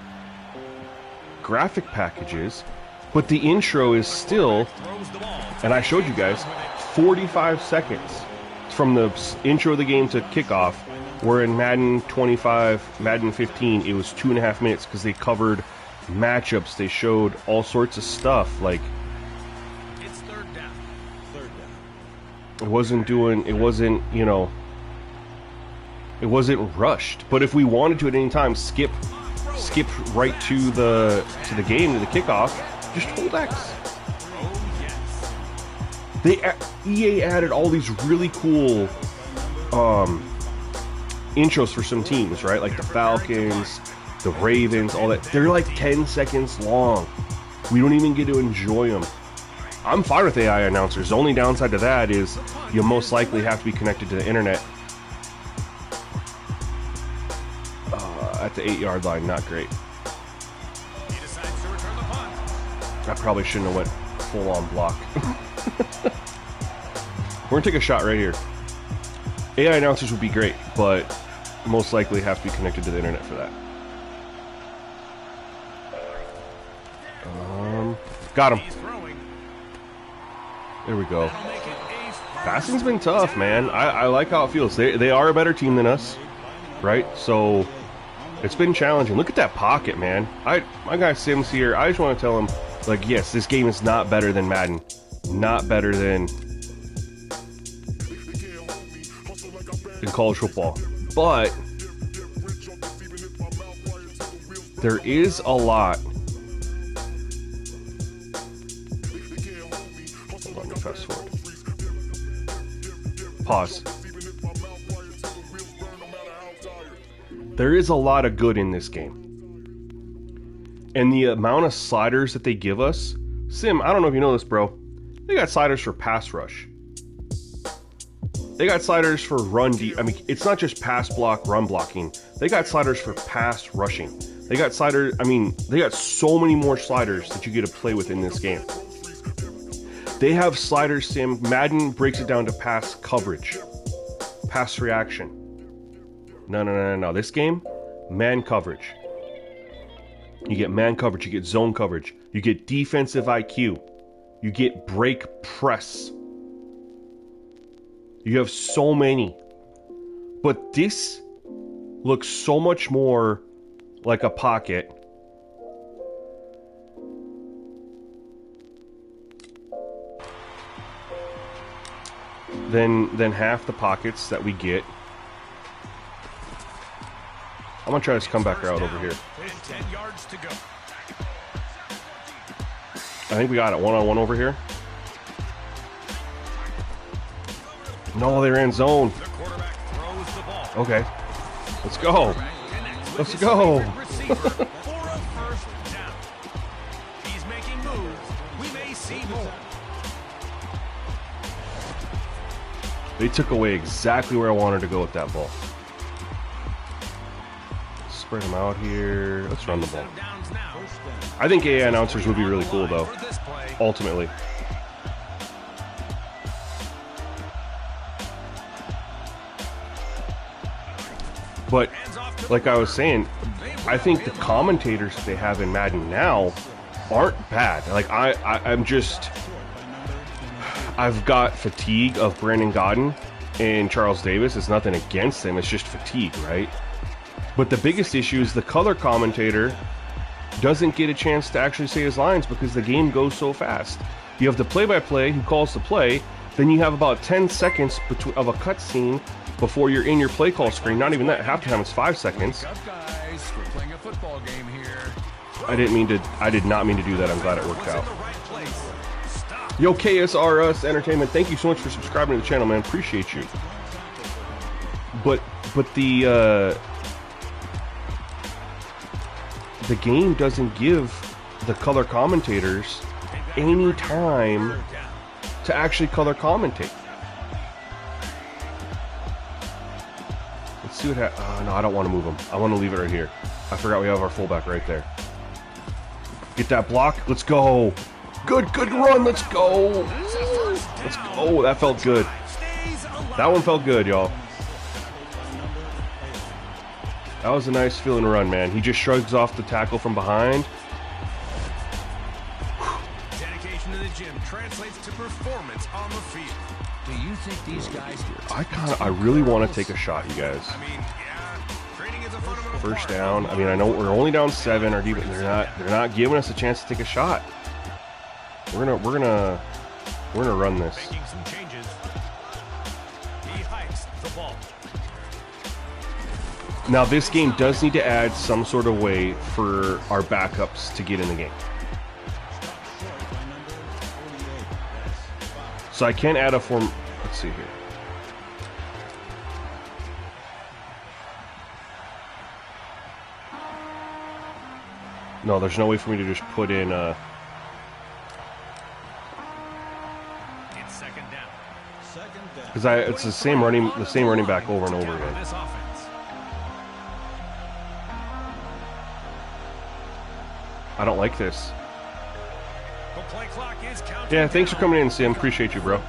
S1: graphic packages, but the intro is still, and I showed you guys, 45 seconds from the intro of the game to kickoff, where in Madden 25, Madden 15, it was 2.5 minutes because they covered matchups, they showed all sorts of stuff, like
S2: It's third down.
S1: it wasn't, you know, it wasn't rushed. But if we wanted to at any time skip right to the game, to the kickoff, just hold X. EA added all these really cool intros for some teams, right? Like the Falcons, the Ravens, all that. They're like 10 seconds long. We don't even get to enjoy them. I'm fine with AI announcers. The only downside to that is you'll most likely have to be connected to the internet at the 8-yard line. Not great.
S2: He decides to return the punt.
S1: I probably shouldn't have went full-on block. We're going to take a shot right here. AI announcers would be great, but most likely have to be connected to the internet for that. Got him.
S2: He's throwing.
S1: There we go.
S2: That'll make it a first.
S1: Passing's been tough, man. I like how it feels. They are a better team than us, right? So it's been challenging. Look at that pocket, man. My guy Sims here, I just want to tell him, like, yes, this game is not better than Madden. Not better than college football. But there is a lot. Hold on, let me fast forward. Pause. There is a lot of good in this game. And the amount of sliders that they give us, Sim, I don't know if you know this, bro. They got sliders for pass rush. They got sliders for run deep. I mean, it's not just pass block, run blocking. They got sliders for pass rushing. They got sliders, I mean, they got so many more sliders that you get to play with in this game. They have sliders, Sim. Madden breaks it down to pass coverage, pass reaction. No. This game, man coverage. You get man coverage, you get zone coverage, you get defensive IQ, you get break press. You have so many. But this looks so much more like a pocket than half the pockets that we get. I'm gonna try this comeback route over here.
S2: And 10 yards to go.
S1: I think we got it one-on-one over here. No, they're in zone.
S2: The quarterback throws the ball.
S1: Okay. Let's go. Let's go.
S2: Receiver for a first down. He's making moves. We may see more.
S1: They took away exactly where I wanted to go with that ball. Spread them out here. Let's run the ball. I think AI announcers would be really cool, though, ultimately. But, like I was saying, I think the commentators that they have in Madden now aren't bad. Like, I'm just... I've got fatigue of Brandon Gaudin and Charles Davis. It's nothing against them. It's just fatigue, right? But the biggest issue is the color commentator doesn't get a chance to actually say his lines because the game goes so fast. You have the play-by-play who calls the play, then you have about 10 seconds of a cutscene before you're in your play call screen. Not even that. Half the time it's 5 seconds. I did not mean to do that. I'm glad it worked out. Yo, KSRS Entertainment, thank you so much for subscribing to the channel, man. Appreciate you. But the game doesn't give the color commentators any time to actually color commentate. Let's see what happens. No, I don't want to move him. I want to leave it right here. I forgot we have our fullback right there. Get that block. Let's go. Good run. Let's go. Let's go. That felt good. That one felt good, y'all. That was a nice feeling run, man. He just shrugs off the tackle from behind.
S2: Dedication to the gym translates to performance on the field.
S3: Do you think these guys...
S1: I really want to take a shot, you guys.
S2: I mean, yeah, training is a fundamental
S1: First
S2: part.
S1: down. I mean, I know we're only down 7, or even they're not giving us a chance to take a shot. We're gonna run this.
S2: Making some changes. He hikes the ball.
S1: Now this game does need to add some sort of way for our backups to get in the game. So I can add a form. Let's see here. No, there's no way for me to just put in
S2: It's second down.
S1: because it's the same running back over and over again.
S2: This offense.
S1: I don't like this.
S2: The play clock is counting
S1: Yeah, thanks for
S2: down.
S1: coming in, Sim. Appreciate you, bro.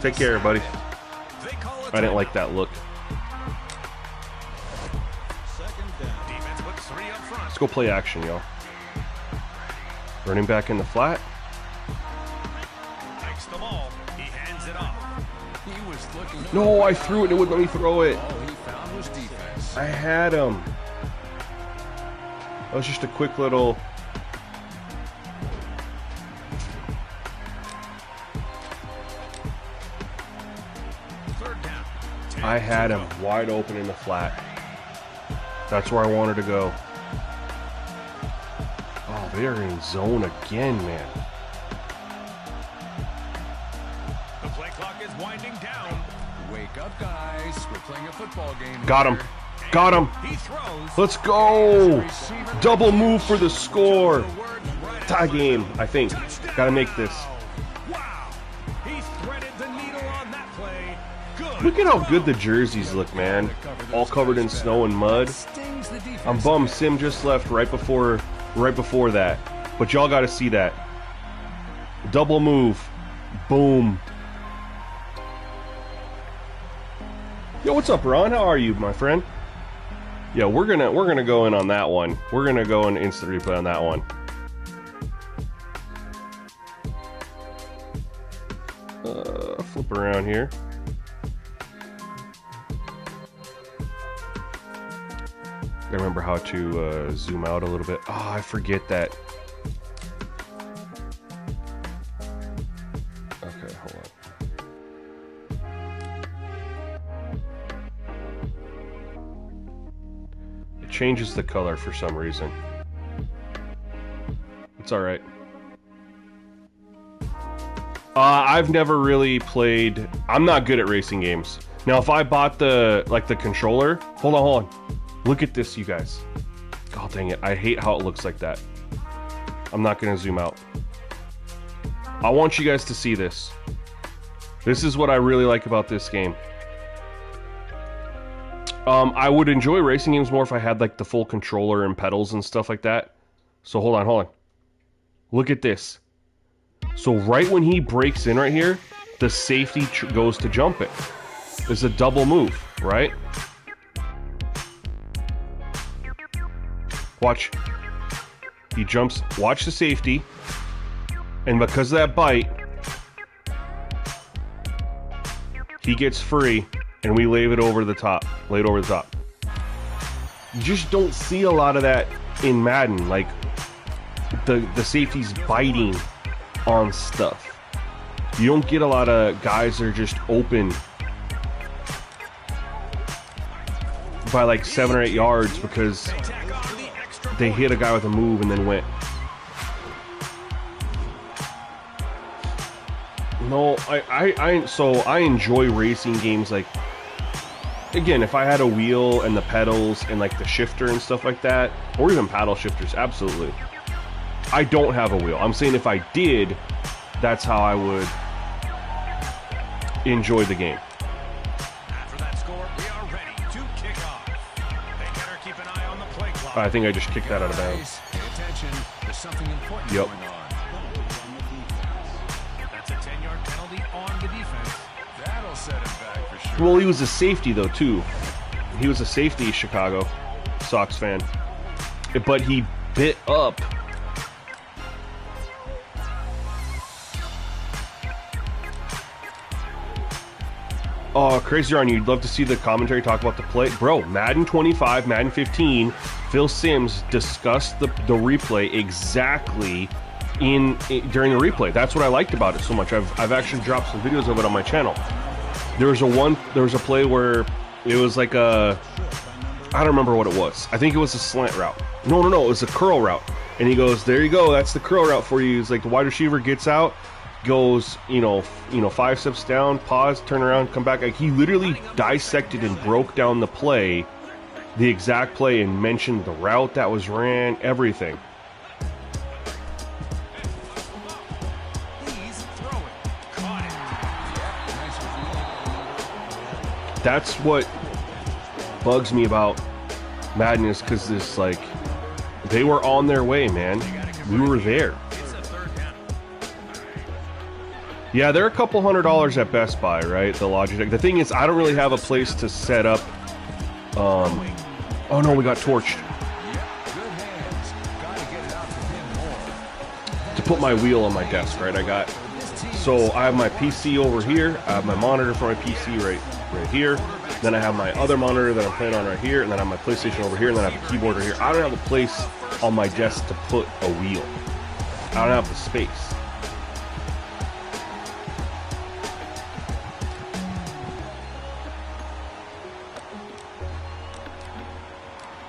S1: Take care, buddy.
S2: They call it
S1: I didn't like that look.
S2: defense with 3 up front.
S1: Let's go play action, y'all. Running back in the flat.
S2: Hikes the ball. He hands it off.
S3: He was looking...
S1: No, I threw it. It wouldn't let me throw it.
S3: All he found was defense.
S1: I had him. That was just a quick little...
S2: Third down.
S1: I had him wide open in the flat. That's where I wanted to go. Oh, they are in zone again, man.
S2: The play clock is winding down.
S3: Wake up, guys. We're playing a football game.
S1: Got him.
S3: here.
S1: Got him.
S2: He throws.
S1: Let's go. Double move for the score.
S2: The word right
S1: Tie game, I think. Gotta make this.
S2: Wow. He threaded the needle on that play. Good.
S1: Look at how good the jerseys look, man. All covered in snow and mud.
S3: Stings the defense.
S1: I'm bummed Sim just left right before that. But y'all gotta see that. Double move. Boom. Yo, what's up, Ron? How are you, my friend? Yeah, we're gonna go in on that one. We're gonna go in instant replay on that one. Flip around here. I remember how to zoom out a little bit. Oh, I forget that. Okay, hold on. It changes the color for some reason. It's alright. I've never really played... I'm not good at racing games. Now, if I bought the controller... Hold on. Look at this, you guys. Oh, dang it. I hate how it looks like that. I'm not going to zoom out. I want you guys to see this. This is what I really like about this game. I would enjoy racing games more if I had like the full controller and pedals and stuff like that. So hold on. Look at this. So right when he breaks in right here, the safety goes to jump it. It's a double move, right? Watch. He jumps. Watch the safety. And because of that bite, he gets free, and we lay it over the top. Lay it over the top. You just don't see a lot of that in Madden. Like, the safety's biting on stuff. You don't get a lot of guys that are just open by like 7 or 8 yards because they hit a guy with a move and then went. No, I enjoy racing games. Like, again, if I had a wheel and the pedals and like the shifter and stuff like that, or even paddle shifters, absolutely. I don't have a wheel. I'm saying if I did, that's how I would enjoy the game.
S2: After that score, we are ready to kick off. They better keep an eye on the play clock.
S1: I think I just kicked that out of bounds.
S3: Pay attention. There's something important
S1: Yep.
S3: going on.
S2: That's a 10-yard penalty on the defense.
S3: That'll set him back for sure.
S1: Well, he was a safety though too. He was a safety, Chicago Sox fan, but he bit up. Oh, Crazy on, you'd love to see the commentary talk about the play. Bro, Madden 25, Madden 15, Phil Simms discussed the replay exactly during the replay. That's what I liked about it so much. I've actually dropped some videos of it on my channel. There was a play where it was like I don't remember what it was. I think it was a slant route. No, it was a curl route. And he goes, there you go, that's the curl route for you. It's like the wide receiver gets out, goes, 5 steps down, pause, turn around, come back. Like, he literally dissected and broke down the play, the exact play, and mentioned the route that was ran, everything.
S2: He's throwing. Caught it.
S1: That's what bugs me about Madden, is because this, like, they were on their way, man. We were there.
S2: It's a third down.
S1: Yeah, they're a couple $100 at Best Buy, right? The Logitech. The thing is, I don't really have a place to set up. Oh no, we got torched.
S3: Good hands. Gotta get it out to him more.
S1: To put my wheel on my desk, right? So I have my PC over here. I have my monitor for my PC right here. Then I have my other monitor that I'm playing on right here, and then I have my PlayStation over here, and then I have a keyboard right here. I don't have a place on my desk to put a wheel. I don't have the space.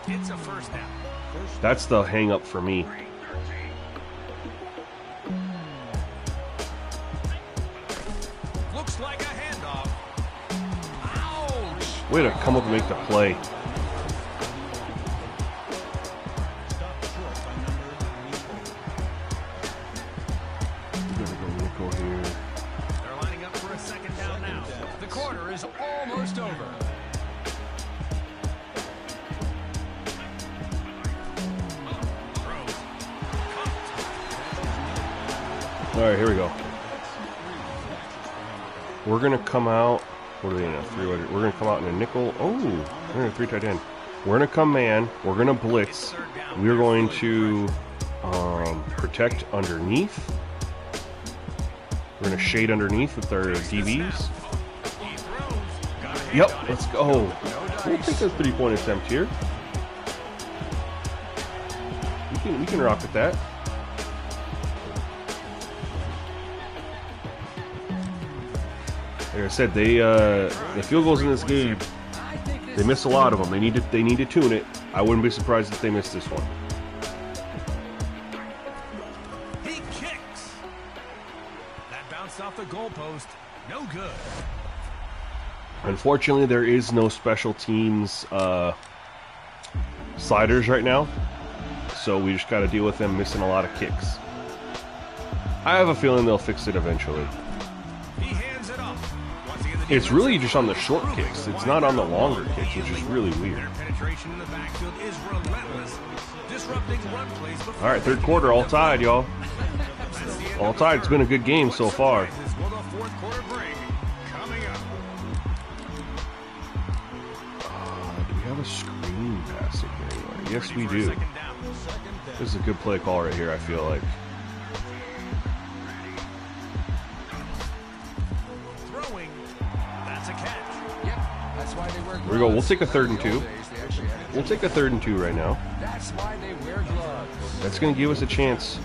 S2: It's a first down.
S1: That's the hang up for me.
S2: Looks like a handoff. Ouch!
S1: Way to come up and make the play.
S2: They're lining up for a second down now.
S3: The quarter is almost over.
S1: All right, here we go. We're gonna come out. What are they in a 3? We're gonna come out in a nickel. Oh, we're in a 3 tight end. We're gonna come man. We're gonna blitz. We're going to protect underneath. We're gonna shade underneath with our DBs. Yep, let's go. We'll take a 3-point attempt here. We can rock with that. Like I said, the field goals in this game, they miss a lot of them. They need to tune it. I wouldn't be surprised if they missed this one.
S2: He kicks. That bounced off the goalpost. No good.
S1: Unfortunately, there is no special teams sliders right now, so we just got to deal with them missing a lot of kicks. I have a feeling they'll fix it eventually.
S2: He hands it off.
S1: It's really just on the short kicks. It's not on the longer kicks, which is really weird.
S2: Their penetration in the backfield is relentless, disrupting run plays before
S1: All right, third quarter, all tied, y'all. All tied. It's been a good game so far.
S2: Will the fourth quarter bring? Coming up.
S1: Do we have a screen passing here anywhere? Yes, we do.
S2: Second down.
S1: This is a good play call right here, I feel like.
S2: Throwing. That's a catch.
S3: Yep, that's why they wear gloves.
S1: Here we go. We'll take a third and
S3: In the
S1: 2.
S3: old days, they actually had
S1: We'll take a 3rd and 2 right now.
S3: That's why they wear gloves.
S1: That's going to give us a chance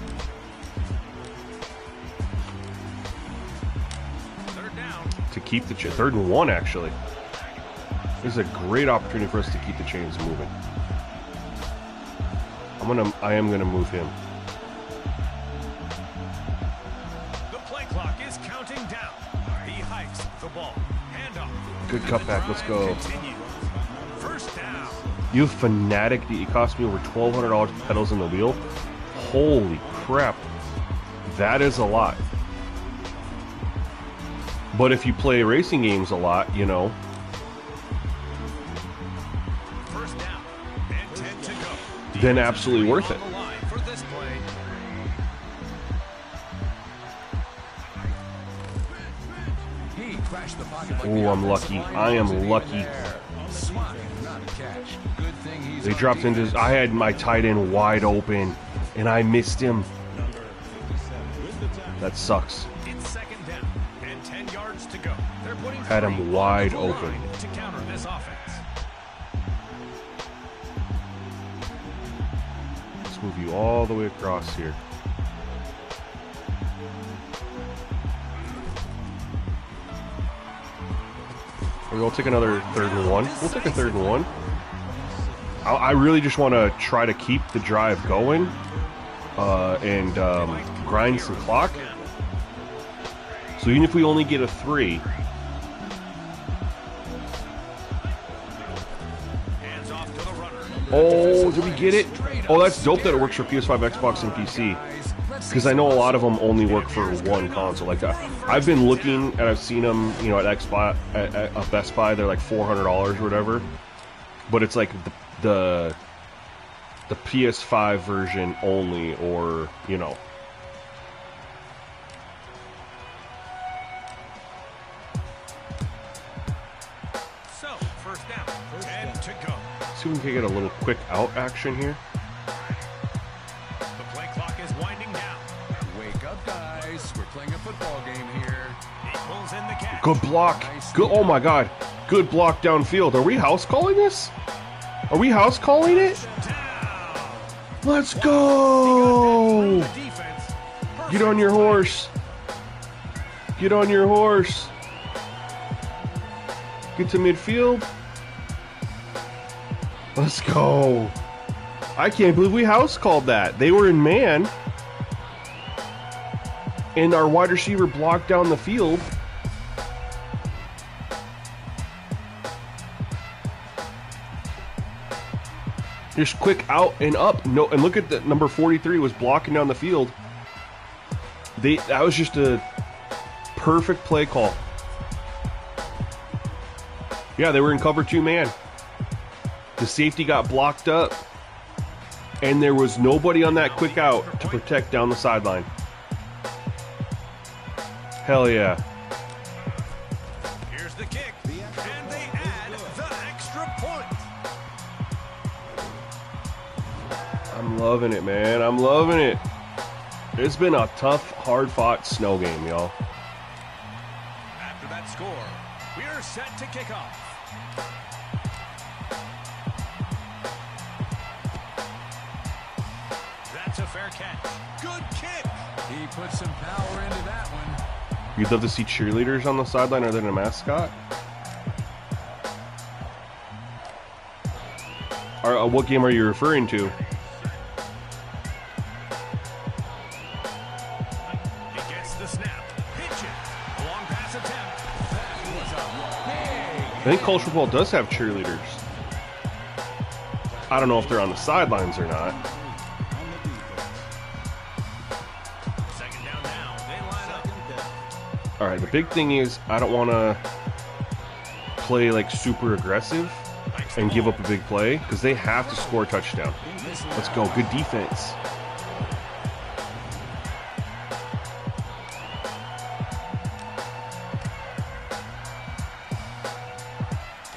S2: Third down.
S1: to keep the 3rd and 1, actually. This is a great opportunity for us to keep the chains moving. I am gonna move him.
S2: The play clock is counting down. He hikes the ball. Handoff.
S1: Good cutback. Let's go.
S2: Continue. First down.
S1: You fanatic! It cost me over $1,200 pedals in the wheel. Holy crap! That is a lot. But if you play racing games a lot, you know.
S2: First down. And 10 to go.
S1: Then absolutely worth it.
S2: On the line for this play.
S3: He crashed the pocket like
S1: Oh,
S3: the
S1: I'm
S3: offensive
S1: lucky.
S3: line
S1: I am
S3: wasn't even
S1: lucky.
S3: there. Swat, not a catch. Good thing he's
S1: They
S3: on
S1: dropped into.
S3: defense.
S1: I had my tight end wide open, and I missed him. That sucks.
S2: It's second down and 10 yards to go. They're putting
S1: Had him
S2: three on
S1: wide
S2: the
S1: open.
S2: line to counter this offense.
S1: Let's move you all the way across here. We'll take another 3rd and 1. We'll take a 3rd and 1. I really just want to try to keep the drive going and grind some clock. So even if we only get a 3,
S2: Hands off to the runner.
S1: oh, did we get it? Oh, that's dope that it works for PS5, Xbox, and PC. Because I know a lot of them only work for one console. Like I've been looking and I've seen them, you know, at Xbox, at Best Buy. They're like $400 or whatever. But it's like the PS5 version only, or you know.
S2: So, first down, 10 to go.
S1: See if we can get a little quick out action here.
S2: The play clock is winding down.
S3: Wake up, guys. We're playing a football game here.
S2: He pulls in the catch.
S1: Good block. Good. Oh my God. Good block downfield. Are we house calling this? Are we house calling it?
S2: Down.
S1: Let's go.
S2: The defense.
S1: Get on your horse. Get on your horse. Get to midfield. Let's go. I can't believe we house called that. They were in man. And our wide receiver blocked down the field. Just quick out and up. No, and look at the number 43 was blocking down the field. That was just a perfect play call. Yeah, they were in cover 2 man. The safety got blocked up, and there was nobody on that quick out to protect down the sideline. Hell yeah.
S2: Here's the kick. And they add the extra point.
S1: I'm loving it, man. I'm loving it. It's been a tough, hard-fought snow game, y'all.
S2: After that score, we are set to kick off. That's a fair catch. Good kick.
S3: He put some power into that one.
S1: You'd love to see cheerleaders on the sideline other than a mascot? What game are you referring to?
S2: He gets the snap. Pitch it. A long pass attempt.
S3: That was a big.
S1: I think Culture Ball does have cheerleaders. I don't know if they're on the sidelines or not.
S2: Second down now. They line up.
S1: All right, the big thing is I don't want to play like super aggressive and give up a big play because they have to score a touchdown. Let's go. Good defense.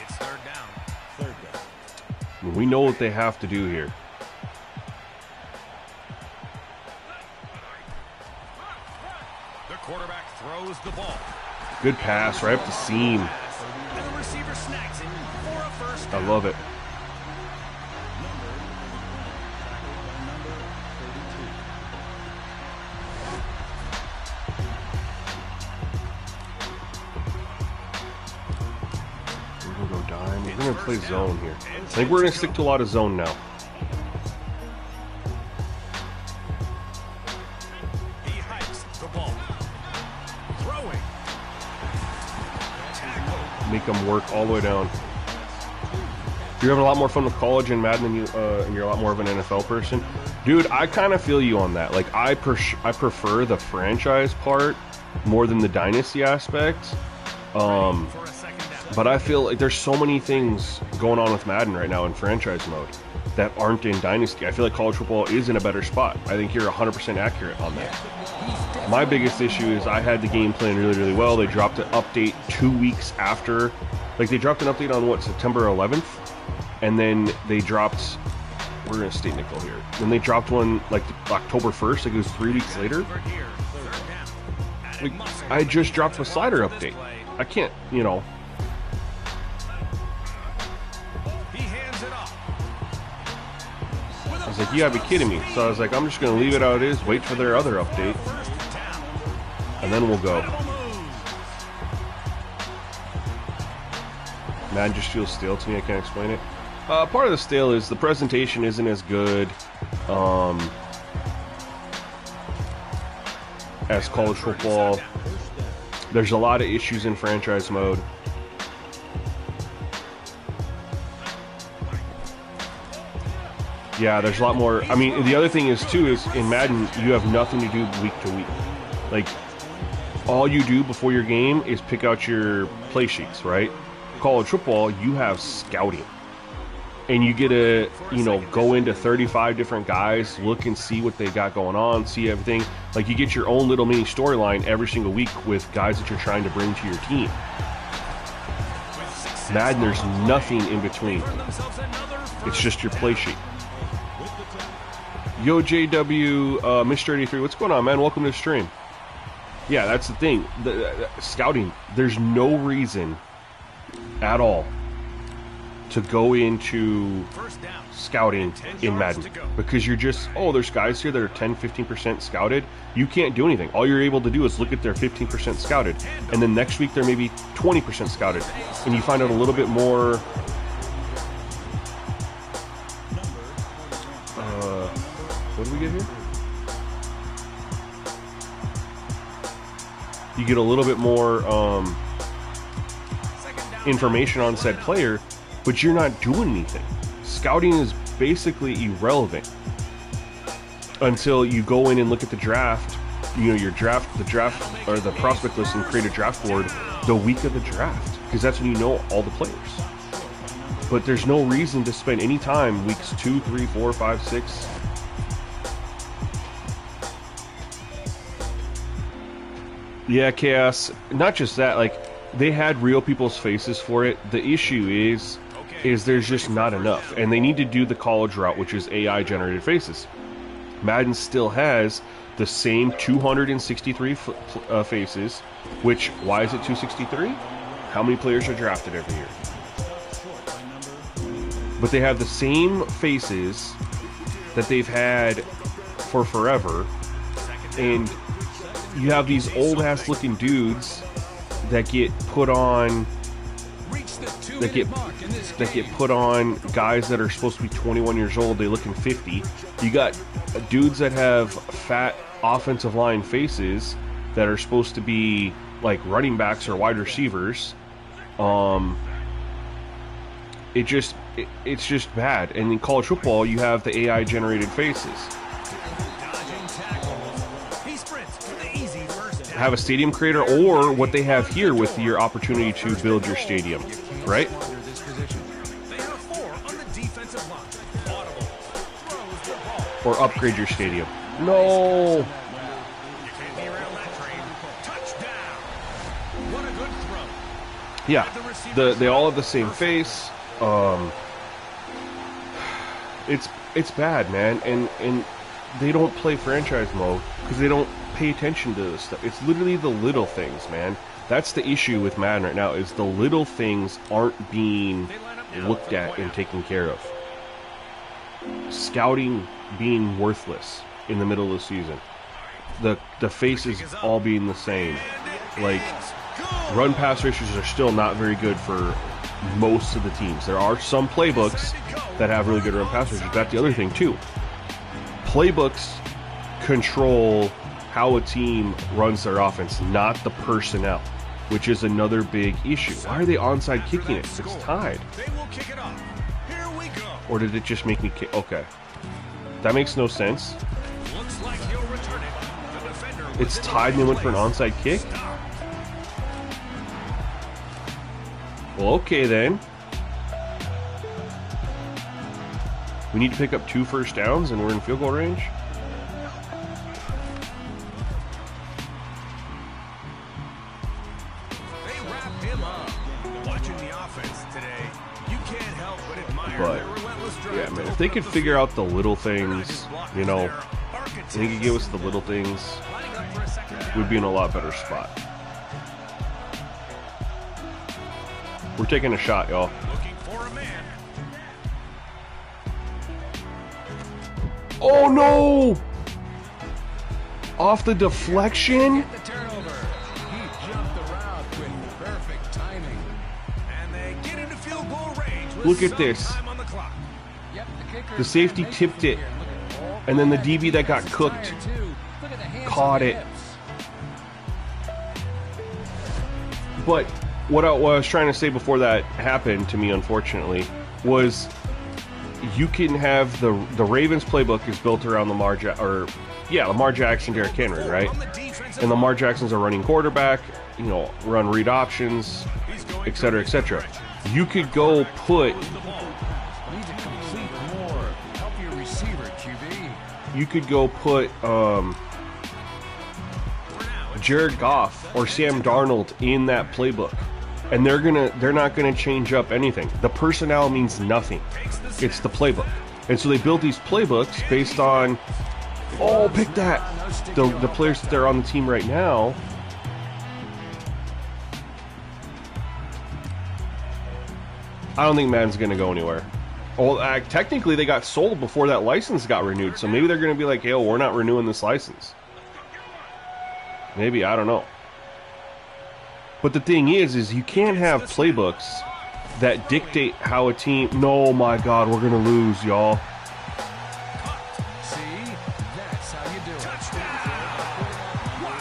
S2: It's third down.
S1: We know what they have to do here.
S2: The quarterback throws the ball.
S1: Good pass right up the seam.
S2: And the receiver snags it for a first down.
S1: I love it. We're going to go dime. We're going to play zone here. I think we're going to stick to a lot of zone now.
S2: He hikes the ball. Throwing. Tackle.
S1: Make them work all the way down. You're having a lot more fun with college and Madden than and you're a lot more of an NFL person. Dude, I kind of feel you on that. Like, I prefer the franchise part more than the dynasty aspect.
S2: For a second down.
S1: But I feel like there's so many things going on with Madden right now in franchise mode that aren't in dynasty. I feel like college football is in a better spot. I think you're 100% accurate on that. My biggest issue is I had the game playing really, really well. They dropped an update 2 weeks after. Like, they dropped an update on, what, September 11th? And then they dropped, we're going to state nickel here. Then they dropped one, like, October 1st. Like, it was 3 weeks later.
S2: Over here, third down.
S1: Like, I just dropped a slider update. I can't, you know.
S2: He hands it off.
S1: I was like, you gotta be kidding me. So I was like, I'm just going to leave it how it is, wait for their other update,
S2: First down.
S1: and then we'll go. Madden just feels stale to me. I can't explain it. Part of the stale is the presentation isn't as good as college football. There's a lot of issues in franchise mode. Yeah, there's a lot more. I mean, the other thing is, too, is in Madden, you have nothing to do week to week. Like, all you do before your game is pick out your play sheets, right? College football, you have scouting. And you get to, you know, go into 35 different guys, look and see what they got going on, see everything. Like, you get your own little mini storyline every single week with guys that you're trying to bring to your team. Madden, there's nothing in between. It's just your play sheet. Yo, JW, Mr. 83, what's going on, man? Welcome to the stream. Yeah, that's the thing. The scouting, there's no reason at all to go into scouting in Madden because you're just, oh, there's guys here that are 10-15% scouted. You can't do anything. All you're able to do is look at their 15% scouted, and then next week they're maybe 20% scouted, and you find out a little bit more. What do we get here? You get a little bit more information on said player, but you're not doing anything. Scouting is basically irrelevant until you go in and look at the draft, you know, the draft or the prospect list, and create a draft board the week of the draft, because that's when you know all the players. But there's no reason to spend any time weeks 2, 3, 4, 5, 6. Yeah, Chaos. Not just that, like, they had real people's faces for it. The issue is there's just not enough. And they need to do the college route, which is AI-generated faces. Madden still has the same 263 faces, which, why is it 263? How many players are drafted every year? But they have the same faces that they've had for forever, and you have these old-ass looking dudes that get put on put on guys that are supposed to be 21 years old. They look in 50. You got dudes that have fat offensive line faces that are supposed to be like running backs or wide receivers. It's just bad. And in college football, you have the AI generated faces.
S2: Dodging tackles. He sprints for the easy first
S1: have a stadium creator, or what they have here with your opportunity to build your stadium, right?
S2: They have 4 on the defensive line. Audible throws the ball.
S1: Or upgrade your stadium. No.
S2: You can't derail that train. Touchdown. What a good throw.
S1: Yeah, they all have the same face. It's bad, man, and they don't play franchise mode because they don't pay attention to this stuff. It's literally the little things, man. That's the issue with Madden right now, is the little things aren't being looked at and taken care of. Scouting being worthless in the middle of the season. The faces all being the same. Like, run pass ratios are still not very good for most of the teams. There are some playbooks that have really good run pass ratios. That's the other thing too. Playbooks control how a team runs their offense, not the personnel, which is another big issue. Why are they onside kicking it? It's tied.
S2: They will kick it off. Here we go.
S1: Or did it just make me kick? Okay. That makes no sense.
S2: Looks like he'll return it. The defender
S1: It's tied and they went for an onside kick?
S2: Stop.
S1: Well, okay then. We need to pick up 2 first downs and we're in field goal range?
S2: They wrap him up. Watching the offense today, you can't help but admire
S1: But,
S2: their relentless drive.
S1: yeah, man, if they could figure out the little things, you know, if they could give us the little things,
S2: Lining up for a second down.
S1: we'd be in a lot better spot. We're taking a shot, y'all.
S2: Looking for a man.
S1: Oh no! Off the deflection?
S3: The turnover. He jumped the route with perfect timing.
S2: And they get into field goal range with
S1: Look at
S2: some
S1: this.
S2: time on the clock.
S3: Yep, the kicker.
S1: The safety tipped it, and then the DB that got cooked caught it. But what I was trying to say before that happened to me, unfortunately, was you can have the Ravens playbook is built around Lamar Jackson, Derrick Henry, right?
S2: On the defensive
S1: And Lamar Jackson's a running quarterback, you know, run read options,
S2: he's going
S1: etc., etc. You could go put,
S3: Need to complete more. Help your receiver, QB.
S1: you could go put Jared Goff or Sam Darnold in that playbook, and they're not gonna change up anything. The personnel means nothing. It's the playbook, and so they built these playbooks based on, oh, pick that, the players that are on the team right now. I don't think Madden's gonna go anywhere. Well, technically they got sold before that license got renewed, so maybe they're gonna be like, hey, we're not renewing this license. Maybe, I don't know. But the thing is you can't have playbooks that dictate how a team... No, my God, we're going to lose, y'all.
S3: See? That's how you do it.
S2: Wow.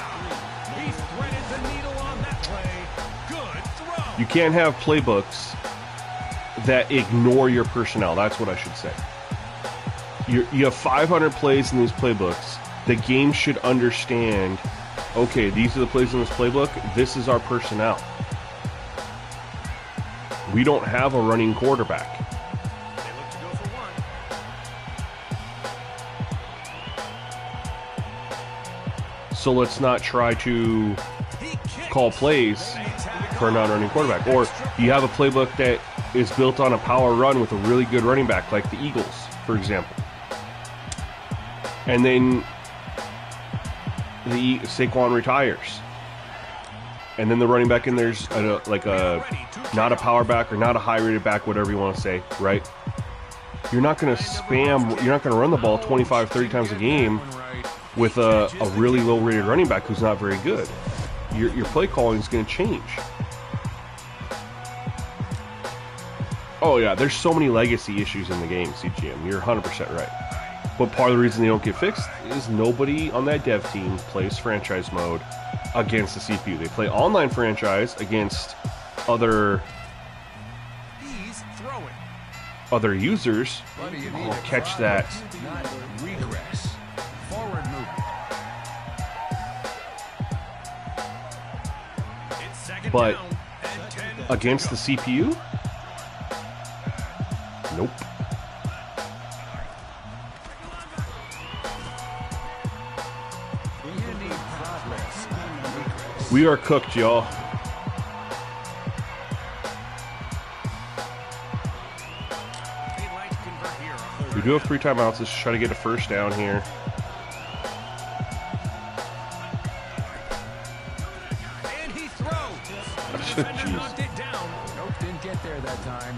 S2: He threaded the needle on that play. Good throw.
S1: You can't have playbooks that ignore your personnel. That's what I should say. You have 500 plays in these playbooks. The game should understand, okay, these are the plays in this playbook. This is our personnel. We don't have a running quarterback.
S2: They look to go for one.
S1: So let's not try to
S2: He kicks.
S1: call plays for a non-running quarterback. Or you have a playbook that is built on a power run with a really good running back, like the Eagles, for example. And then the Saquon retires. And then the running back in there's not a power back or not a high rated back, whatever you want to say, right? You're not going to run the ball 25, 30 times a game with a really low rated running back who's not very good. Your play calling is going to change. Oh yeah, there's so many legacy issues in the game, CGM. You're 100% right. But part of the reason they don't get fixed is nobody on that dev team plays franchise mode against the CPU. They play online franchise against other
S2: He's throwing.
S1: users.
S3: Buddy, you need
S1: Oh,
S3: to
S1: catch
S3: progress,
S1: that.
S3: not regress. Forward movement.
S1: but against the CPU? Nope. We are cooked, y'all. We do have 3 timeouts. Let's try to get a first down here.
S2: And he throws. Defender knocked it down.
S3: Nope, didn't get there that time.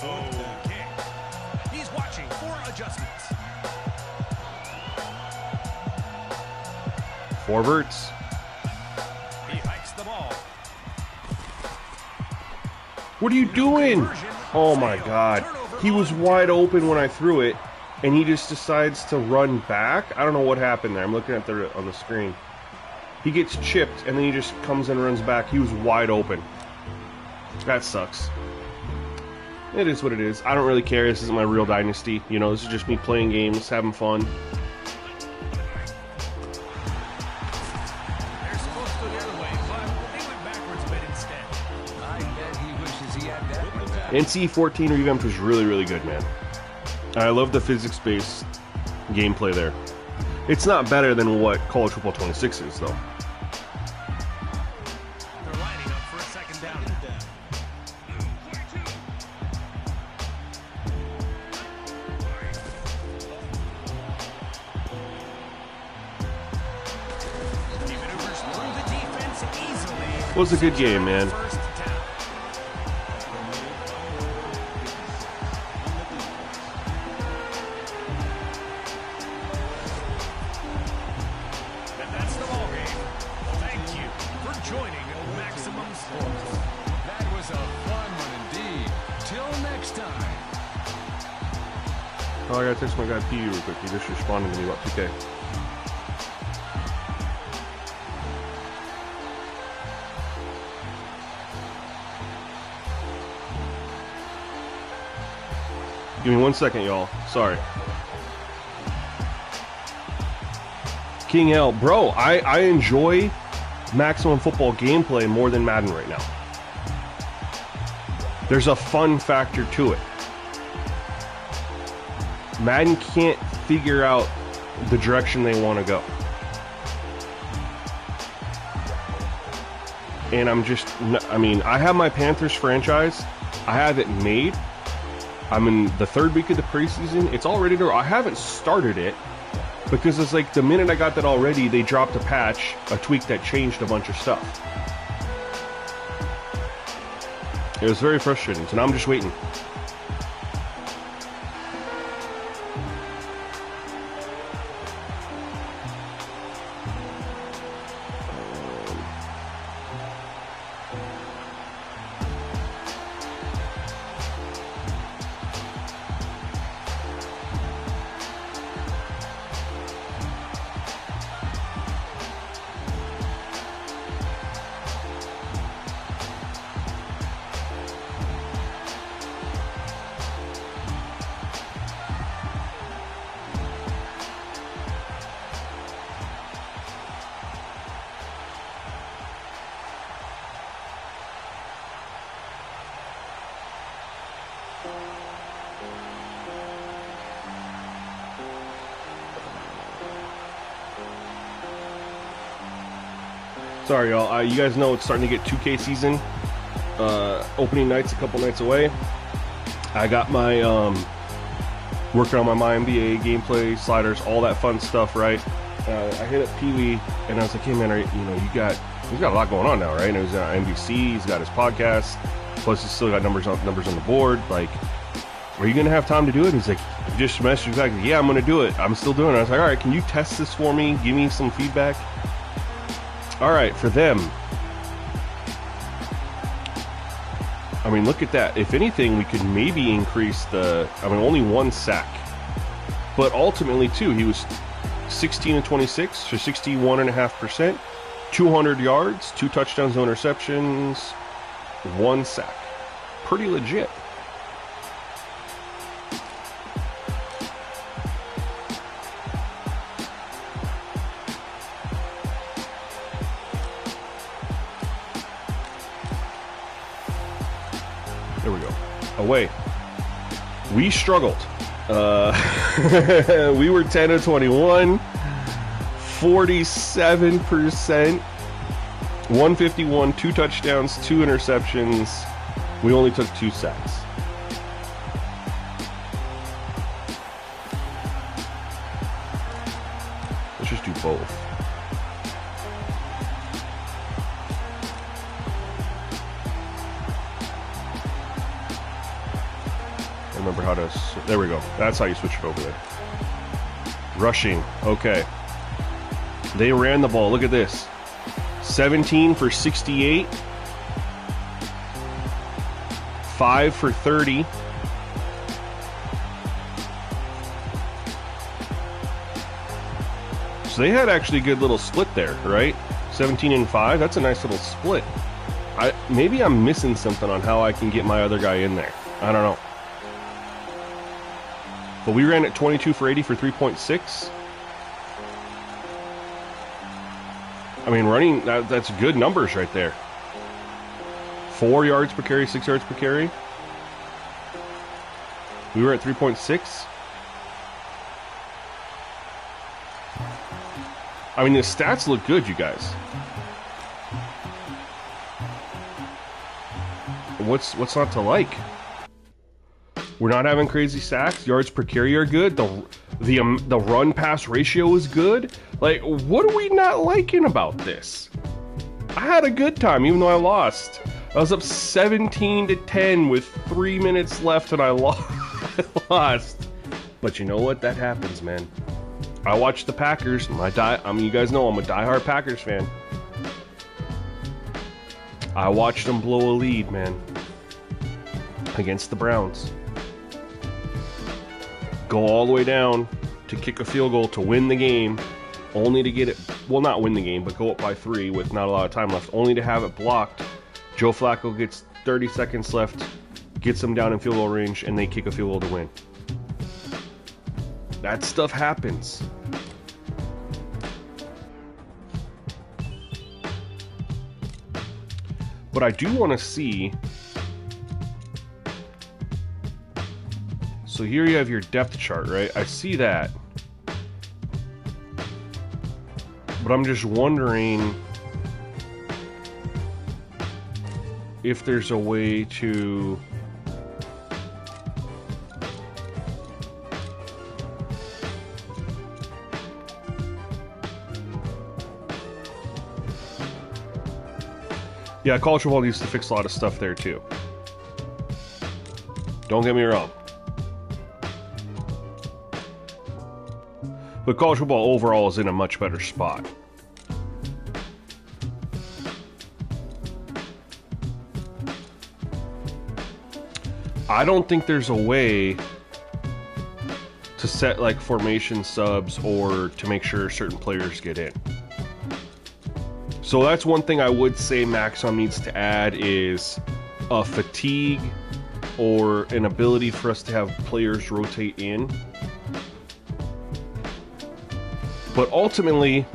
S2: Okay. He's watching for adjustments.
S1: Forwards.
S2: He hikes the ball.
S1: What are you doing? Oh my god. He was wide open when I threw it, and he just decides to run back. I don't know what happened there. I'm looking at the on the screen. He gets chipped, and then he just comes and runs back. He was wide open. That sucks. It is what it is. I don't really care. This isn't my real Dynasty. You know, this is just me playing games, having fun.
S2: They're supposed to go the other way, but they went backwards a bit instead.
S3: I bet he wishes he had that one back.
S1: NC 14 revamped was really, really good, man. I love the physics-based gameplay there. It's not better than what College Football 26 is, though.
S2: They're lining up for a second down. He maneuvers through the defense easily.
S1: It was a good game, man.
S2: First down. And that's the ball game. Thank you for joining Maximum Sports.
S3: That was a fun one indeed. Till next time.
S1: Oh, I gotta text my guy P real quick. He just responded to me about 2K. Give me 1 second, y'all. Sorry. King L. Bro, I enjoy Maximum Football gameplay more than Madden right now. There's a fun factor to it. Madden can't figure out the direction they want to go. And I mean, I have my Panthers franchise. I have it made. I'm in the 3rd week of the preseason. It's all ready to go. I haven't started it because it's like the minute I got that already, they dropped a patch, a tweak that changed a bunch of stuff. It was very frustrating. So now I'm just waiting. Sorry, y'all. You guys know it's starting to get 2K season. Opening night's a couple nights away. I got my working on my NBA gameplay, sliders, all that fun stuff. Right. I hit up Pee Wee and I was like, "Hey man, he's got a lot going on now, right?" And he's on NBC. He's got his podcast. Plus, he's still got numbers on the board. Like, are you gonna have time to do it? He's like, he just messaged me back. Yeah, I'm gonna do it. I'm still doing it. I was like, all right, can you test this for me? Give me some feedback. All right, for them. I mean, look at that. If anything, we could maybe increase only 1 sack. But ultimately, too, he was 16 and 26 for 61.5%, 200 yards, 2 touchdowns, no interceptions, 1 sack. Pretty legit. away. We struggled. We were 10 of 21, 47%, 151, 2 touchdowns, 2 interceptions. We only took 2 sacks. Let's just do both. Remember how to, there we go. That's how you switch it over there. Rushing, okay. They ran the ball, look at this. 17 for 68. 5 for 30. So they had actually a good little split there, right? 17 and 5, that's a nice little split. Maybe I'm missing something on how I can get my other guy in there. I don't know. But we ran at 22 for 80 for 3.6. I mean, running, that's good numbers right there. 4 yards per carry, 6 yards per carry. We were at 3.6. I mean, the stats look good, you guys. What's not to like? We're not having crazy sacks. Yards per carry are good. The run pass ratio is good. Like, what are we not liking about this? I had a good time, even though I lost. I was up 17-10 with 3 minutes left, and I lost. But you know what? That happens, man. I watch the Packers. You guys know I'm a diehard Packers fan. I watched them blow a lead, man, against the Browns. Go all the way down to kick a field goal to win the game, only to get it, well, not win the game, but go up by 3 with not a lot of time left, only to have it blocked. Joe Flacco gets 30 seconds left, gets them down in field goal range, and they kick a field goal to win. That stuff happens. But I do want to see. So here you have your depth chart, right? I see that. But I'm just wondering if there's a way to yeah, college football needs to fix a lot of stuff there too. Don't get me wrong. But college football overall is in a much better spot. I don't think there's a way to set like formation subs or to make sure certain players get in. So that's one thing I would say Maxim needs to add is a fatigue or an ability for us to have players rotate in. But ultimately,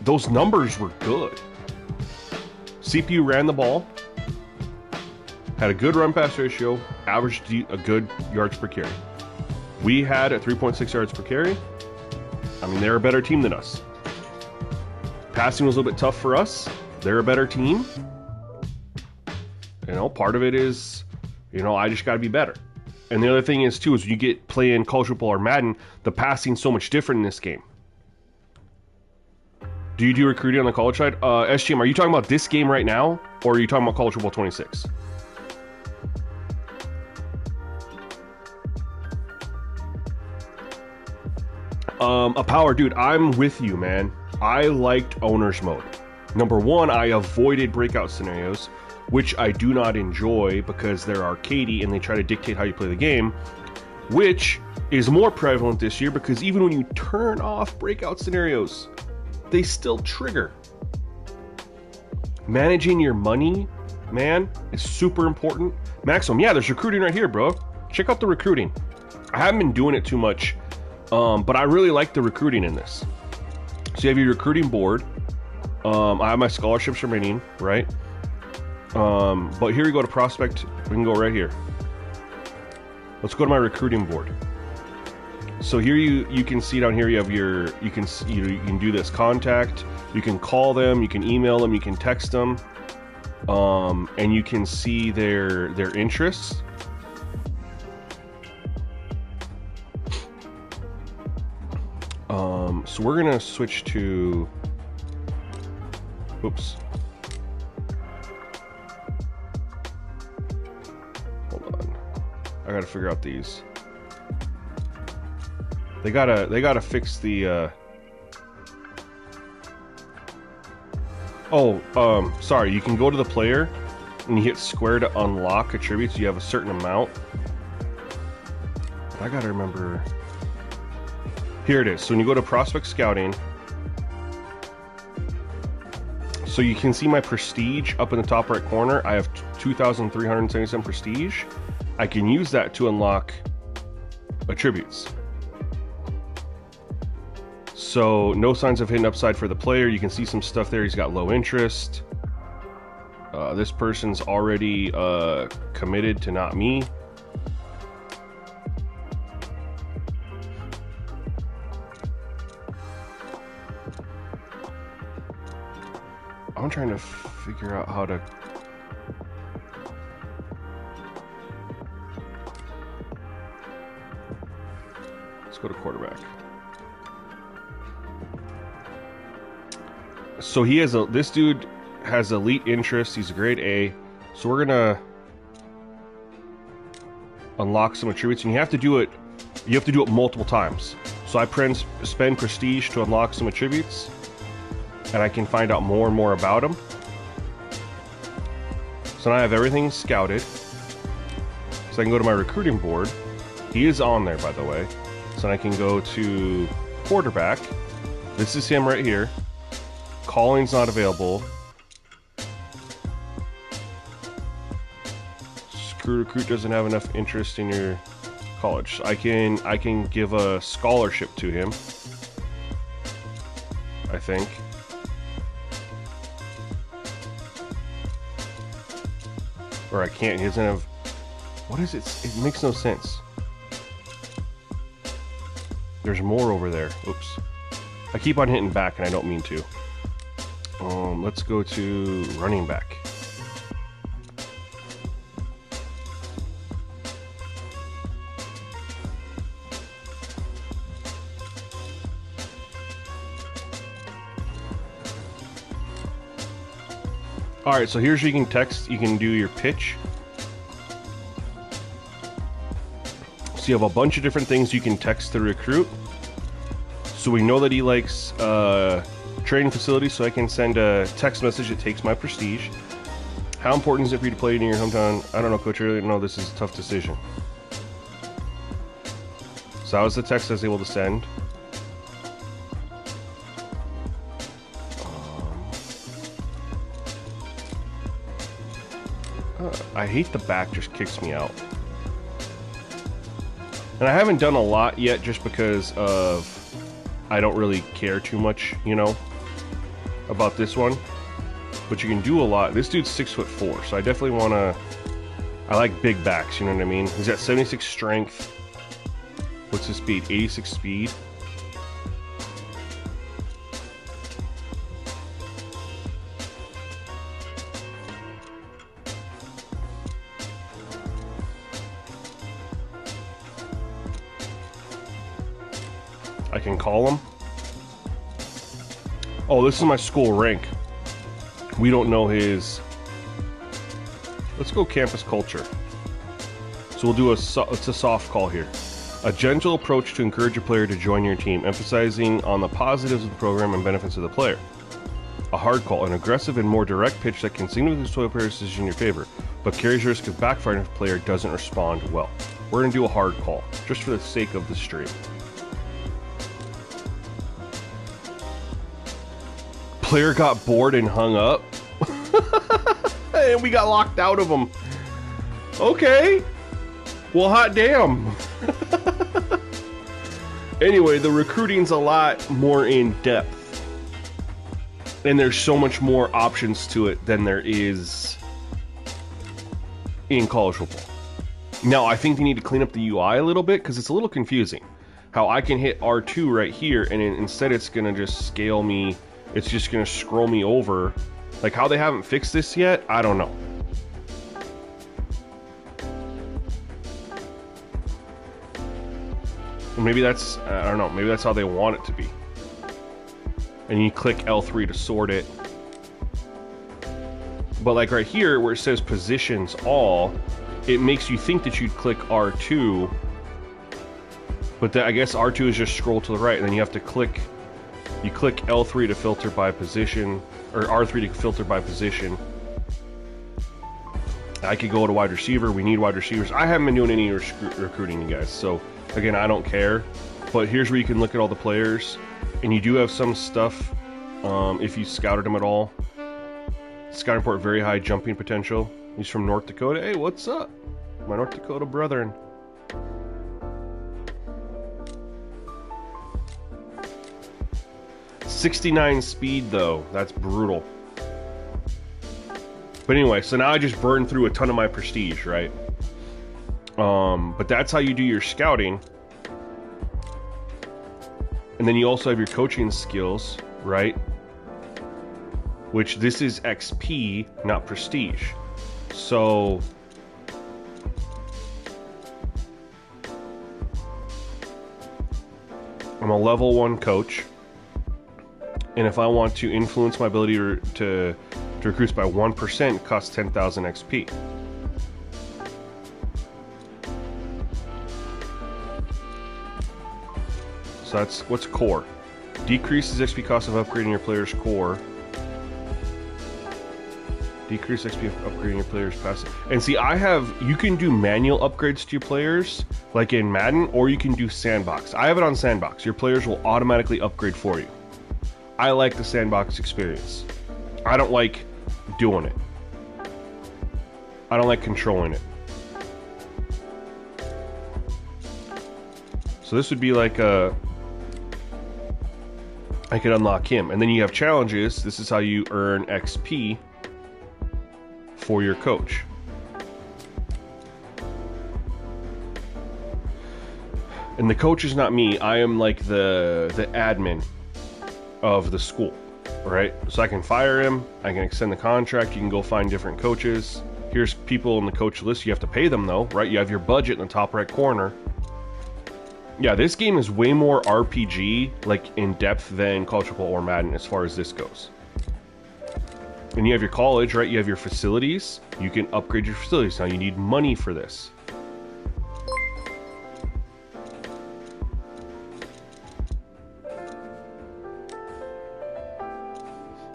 S1: those numbers were good. CPU ran the ball, had a good run pass ratio, averaged a good yards per carry. We had at 3.6 yards per carry. I mean, they're a better team than us. Passing was a little bit tough for us. They're a better team. You know, part of it is, you know, I just got to be better. And the other thing is, too, is when you get playing college football or Madden, the passing's so much different in this game. Do you do recruiting on the college side? SGM, are you talking about this game right now? Or are you talking about college football 26? A power, dude, I'm with you, man. I liked owner's mode. Number one, I avoided breakout scenarios, which I do not enjoy because they're arcadey and they try to dictate how you play the game, which is more prevalent this year because even when you turn off breakout scenarios, they still trigger. Managing your money, man, is super important. Maximum, yeah, there's recruiting right here, bro. Check out the recruiting. I haven't been doing it too much, but I really like the recruiting in this. So you have your recruiting board. I have my scholarships remaining, right? But here we go to prospect. We can go right here. Let's go to my recruiting board. So here you can see down here you have your you can do this contact. You can call them. You can email them. You can text them. And you can see their interests. So we're gonna switch to. Oops. Hold on. I gotta figure out these. They gotta fix the. Sorry. You can go to the player, and you hit square to unlock attributes. You have a certain amount. I gotta remember. Here it is. So when you go to prospect scouting, so you can see my prestige up in the top right corner. I have 2,377 prestige. I can use that to unlock attributes. So no signs of hidden upside for the player. You can see some stuff there. He's got low interest. This person's already committed to not me. I'm trying to figure out how to. Let's go to quarterback. So he has this dude has elite interest. He's a grade A. So we're gonna unlock some attributes, and you have to do it. You have to do it multiple times. So I spend prestige to unlock some attributes, and I can find out more and more about him. So now I have everything scouted. So I can go to my recruiting board. He is on there, by the way. So I can go to quarterback. This is him right here. Calling's not available. Screw recruit doesn't have enough interest in your college. So I can give a scholarship to him, I think. Or I can't. He doesn't have. What is it? It makes no sense. There's more over there. Oops. I keep on hitting back and I don't mean to. Let's go to running back. Alright, so here's where you can text, you can do your pitch. So you have a bunch of different things you can text the recruit. So we know that he likes training facilities, so I can send a text message that takes my prestige. How important is it for you to play in your hometown? I don't know, Coach. I really don't know. This is a tough decision. So that was the text I was able to send. I hate the back just kicks me out. And I haven't done a lot yet just because of I don't really care too much, you know, about this one. But you can do a lot. This dude's 6'4", so I definitely want to. I like big backs, you know what I mean? He's got 76 strength. What's his speed? 86 speed. I can call him. Oh, this is my school rank. We don't know his. Let's go campus culture. So we'll do it's a soft call here. A gentle approach to encourage a player to join your team, emphasizing on the positives of the program and benefits of the player. A hard call, an aggressive and more direct pitch that can significantly sway a player's decision in your favor, but carries the risk of backfiring if the player doesn't respond well. We're going to do a hard call, just for the sake of the stream. Player got bored and hung up. And we got locked out of him. Okay. Well, hot damn. Anyway, the recruiting's a lot more in depth. And there's so much more options to it than there is in college football. Now, I think they need to clean up the UI a little bit because it's a little confusing. How I can hit R2 right here, and instead it's going to just scale me. It's just going to scroll me over. Like, how they haven't fixed this yet, I don't know. Maybe that's, I don't know, maybe that's how they want it to be. And you click L3 to sort it. But like right here, where it says positions all, it makes you think that you'd click R2. But I guess R2 is just scroll to the right, and then you have to click, you click L3 to filter by position, or R3 to filter by position. I could go to wide receiver. We need wide receivers. I haven't been doing any recruiting, you guys, so again, I don't care. But here's where you can look at all the players, and you do have some stuff if you scouted them at all. Scouting report, very high jumping potential. He's from North Dakota. Hey, what's up? My North Dakota brethren. .69 speed, though. That's brutal. But anyway, so now I just burned through a ton of my prestige, right? But that's how you do your scouting. And then you also have your coaching skills, right? Which this is XP, not prestige. So I'm a level 1 coach. And if I want to influence my ability to recruit by 1%, it costs 10,000 XP. So that's what's core. Decreases XP cost of upgrading your player's core. Decrease XP of upgrading your player's passive. And see, you can do manual upgrades to your players, like in Madden, or you can do sandbox. I have it on sandbox. Your players will automatically upgrade for you. I like the sandbox experience. I don't like doing it. I don't like controlling it. So this would be like I could unlock him. And then you have challenges. This is how you earn XP for your coach. And the coach is not me. I am like the admin of the school, right? So I can fire him, I can extend the contract, you can go find different coaches. Here's people in the coach list. You have to pay them though, right? You have your budget in the top right corner. Yeah, this game is way more RPG, like in depth, than College Football or Madden as far as this goes. And you have your college, right? You have your facilities. You can upgrade your facilities. Now you need money for this.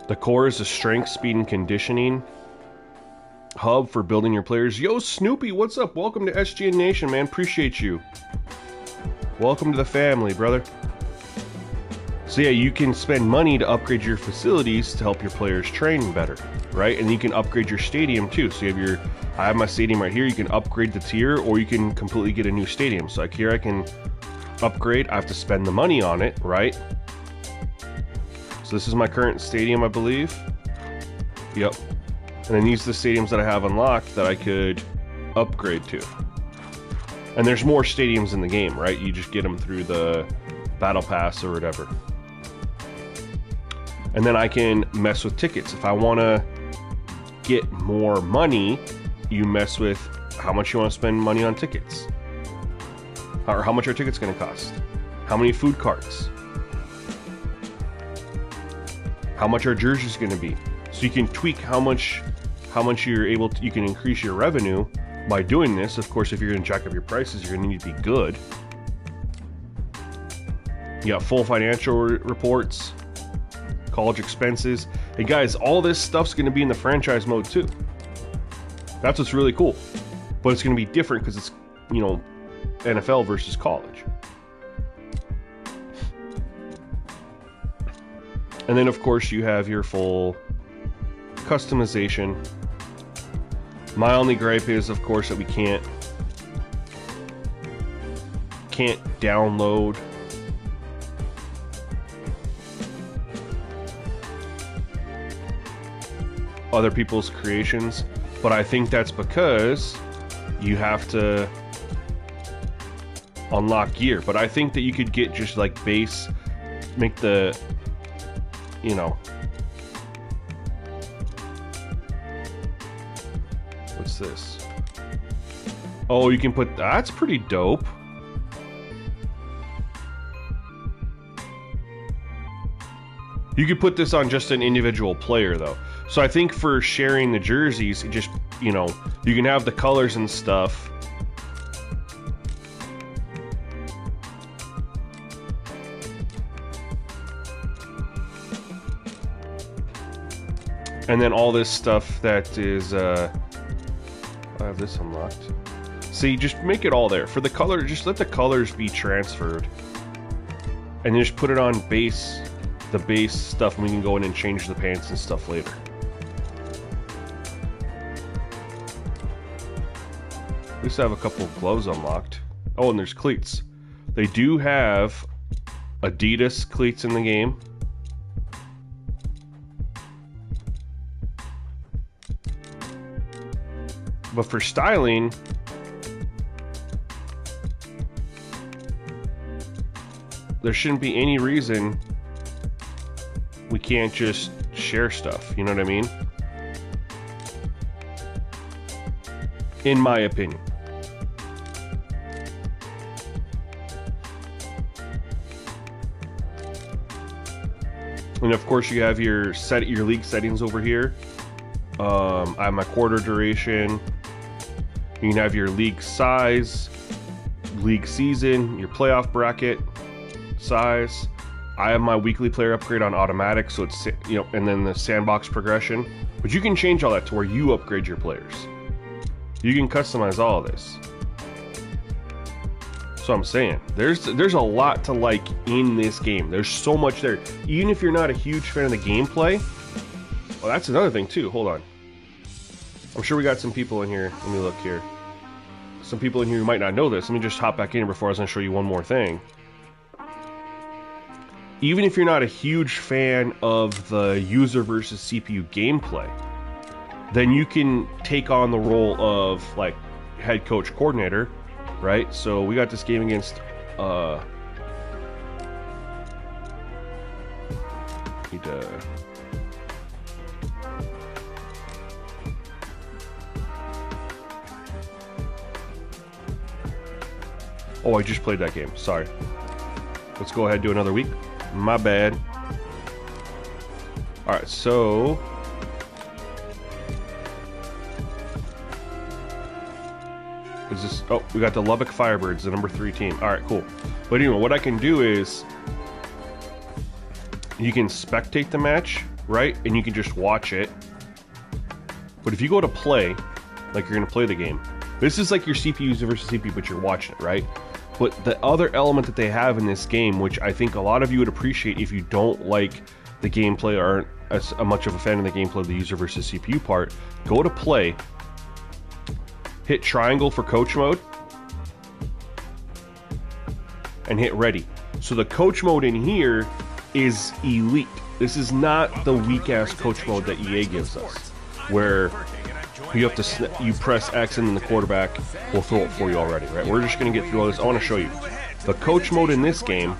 S1: The core is the strength, speed, and conditioning hub for building your players. Yo, Snoopy, what's up? Welcome to SGN Nation, man. Appreciate you. Welcome to the family, brother. So yeah, you can spend money to upgrade your facilities to help your players train better, right? And you can upgrade your stadium too. So you have I have my stadium right here. You can upgrade the tier, or you can completely get a new stadium. So like here I can upgrade. I have to spend the money on it, right? So this is my current stadium, I believe. Yep. And then these are the stadiums that I have unlocked that I could upgrade to. And there's more stadiums in the game, right? You just get them through the battle pass or whatever. And then I can mess with tickets. If I want to get more money, you mess with how much you want to spend money on tickets. Or how much are tickets going to cost? How many food carts? How much are jerseys going to be? So you can tweak how much you're able to, you can increase your revenue by doing this. Of course, if you're going to jack up your prices, you're going to need to be good. You got full financial reports, college expenses. Hey guys, all this stuff's going to be in the franchise mode too. That's what's really cool. But it's going to be different because it's, you know, NFL versus college. And then, of course, you have your full customization. My only gripe is, of course, that we can't download other people's creations. But I think that's because you have to unlock gear. But I think that you could get just like base, make the, you know, what's this? Oh, you can put, that's pretty dope. You could put this on just an individual player though. So I think for sharing the jerseys, it just, you know, you can have the colors and stuff. And then all this stuff that is, I have this unlocked. See, just make it all there. For the color, just let the colors be transferred. And then just put it on base, the base stuff, and we can go in and change the pants and stuff later. At least I have a couple of gloves unlocked. Oh, and there's cleats. They do have Adidas cleats in the game. But for styling, there shouldn't be any reason we can't just share stuff. You know what I mean? In my opinion. And of course, you have your league settings over here. I have my quarter duration. You can have your league size, league season, your playoff bracket size. I have my weekly player upgrade on automatic, so it's, you know, and then the sandbox progression. But you can change all that to where you upgrade your players. You can customize all of this. So I'm saying there's a lot to like in this game. There's so much there. Even if you're not a huge fan of the gameplay. Well, that's another thing too. Hold on. I'm sure we got some people in here. Let me look here. Some people in here who might not know this. Let me just hop back in here before I was going to show you one more thing. Even if you're not a huge fan of the user versus CPU gameplay, then you can take on the role of like head coach coordinator, right? So we got this game against oh, I just played that game. Sorry. Let's go ahead and do another week. My bad. Alright, so is this, oh, we got the Lubbock Firebirds, the number 3 team. Alright, cool. But anyway, what I can do is you can spectate the match, right? And you can just watch it. But if you go to play, like you're gonna play the game, this is like your CPU versus CPU, but you're watching it, right? But the other element that they have in this game, which I think a lot of you would appreciate if you don't like the gameplay or aren't as much of a fan of the gameplay of the user versus CPU part, go to play, hit triangle for coach mode, and hit ready. So the coach mode in here is elite. This is not the weak-ass coach mode that EA gives us, where you have to you press X and then the quarterback will throw it for you already, right? We're just going to get through all this. I want to show you. The coach mode in this game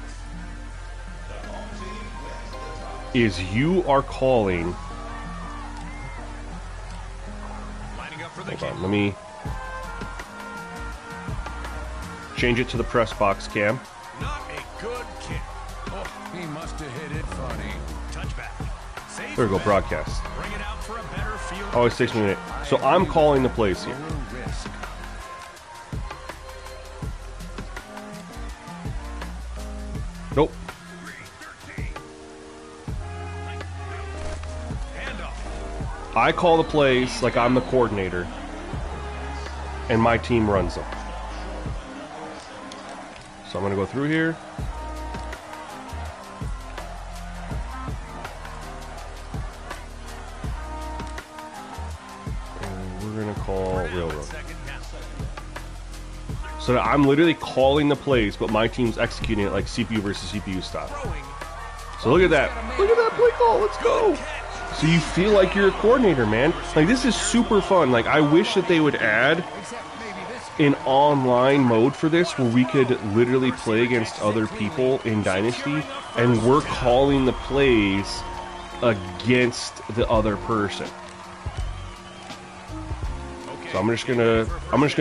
S1: is you are calling... Hold on, let me change it to the press box cam.
S2: Not a good kick.
S3: Oh, he must have hit it funny.
S2: Touchback. Save
S1: There we go,
S2: back.
S1: broadcast.
S2: Bring it out for a better field.
S1: Always takes me a minute. So I'm calling the plays here.
S3: Low risk.
S1: Nope.
S2: Handoff.
S1: I call the plays like I'm the coordinator, and my team runs them. So I'm going to go through here. And we're going to call Railroad. So I'm literally calling the plays, but my team's executing it like CPU versus CPU style. So look at that. Look at that play call. Let's go. So you feel like you're a coordinator, man. Like, this is super fun. Like, I wish that they would add an online mode for this where we could literally play against other people in Dynasty and we're calling the plays against the other person. So I'm just gonna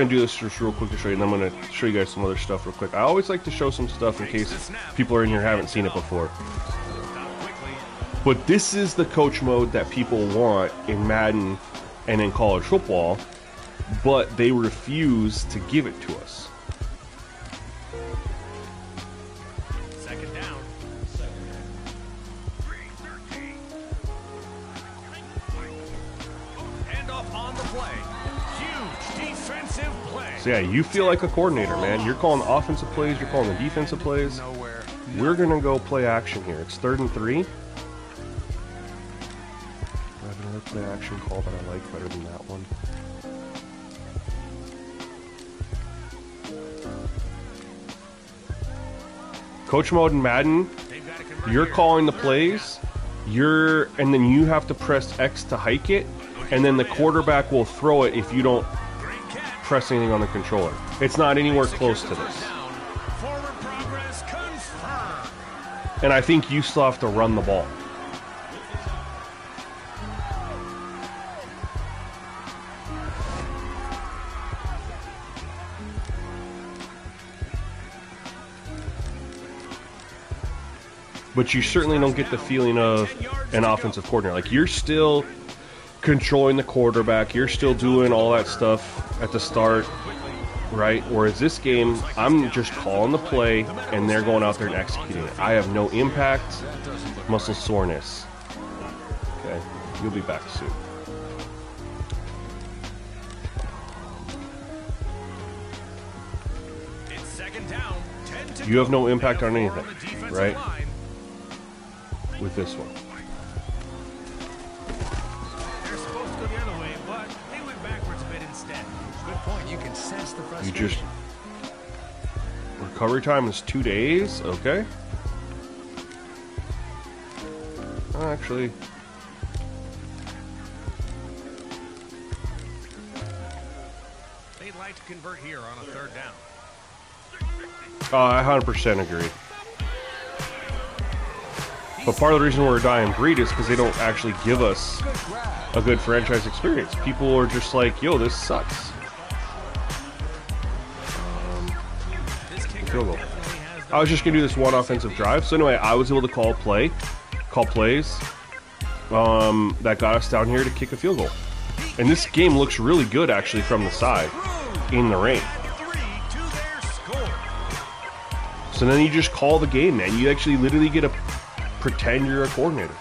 S1: do this just real quick to show you, and I'm gonna show you guys some other stuff real quick. I always like to show some stuff in case people are in here haven't seen it before. But this is the coach mode that people want in Madden and in college football, but they refuse to give it to us.
S2: Second down. Handoff on the play. Huge defensive play.
S1: So yeah, you feel like a coordinator, man. You're calling the offensive plays, you're calling the defensive plays. We're gonna go play action here. It's 3rd and 3. I have another play action call that I like better than that one. Coach mode in Madden, you're calling the plays, and then you have to press X to hike it, and then the quarterback will throw it if you don't press anything on the controller. It's not anywhere close to this. And I think you still have to run the ball. But you certainly don't get the feeling of an offensive coordinator. Like, you're still controlling the quarterback, you're still doing all that stuff at the start, right? Whereas this game, I'm just calling the play, and they're going out there and executing it. I have no impact, muscle soreness. Okay, you'll be back soon.
S2: It's second down. 10 to
S1: You have no impact on anything,
S2: on the defensive
S1: right?
S2: line.
S1: With this one.
S2: They're supposed to go the other way, but they went backwards a bit instead.
S3: Good point. You can sense the
S1: You
S3: frustration.
S1: just... Recovery time is 2 days, okay. Actually...
S2: They'd like to convert here on a 3rd down.
S1: I 100% agree. But part of the reason we're a dying breed is because they don't actually give us a good franchise experience. People are just like, yo, this sucks. Field goal. I was just going to do this one offensive drive. So anyway, I was able to call plays that got us down here to kick a field goal. And this game looks really good, actually, from the side in the rain. So then you just call the game, man. You actually literally get to pretend you're a coordinator.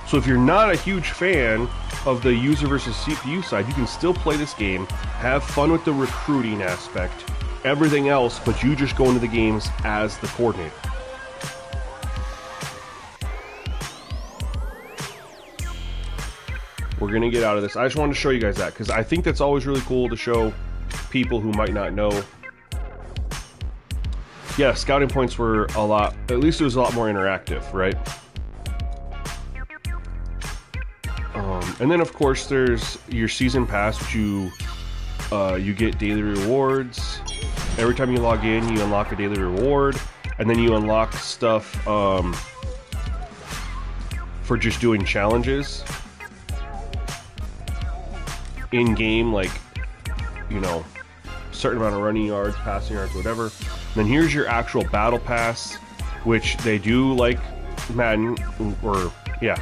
S1: So if you're not a huge fan of the user versus CPU side, you can still play this game, have fun with the recruiting aspect, everything else, but you just go into the games as the coordinator. We're going to get out of this. I just wanted to show you guys that because I think that's always really cool to show people who might not know. Yeah, scouting points were a lot, at least it was a lot more interactive, right? And then of course there's your season pass, which you get daily rewards. Every time you log in, you unlock a daily reward, and then you unlock stuff for just doing challenges in game, like, you know, certain amount of running yards, passing yards, whatever. And then here's your actual battle pass, which they do, like Madden, or yeah,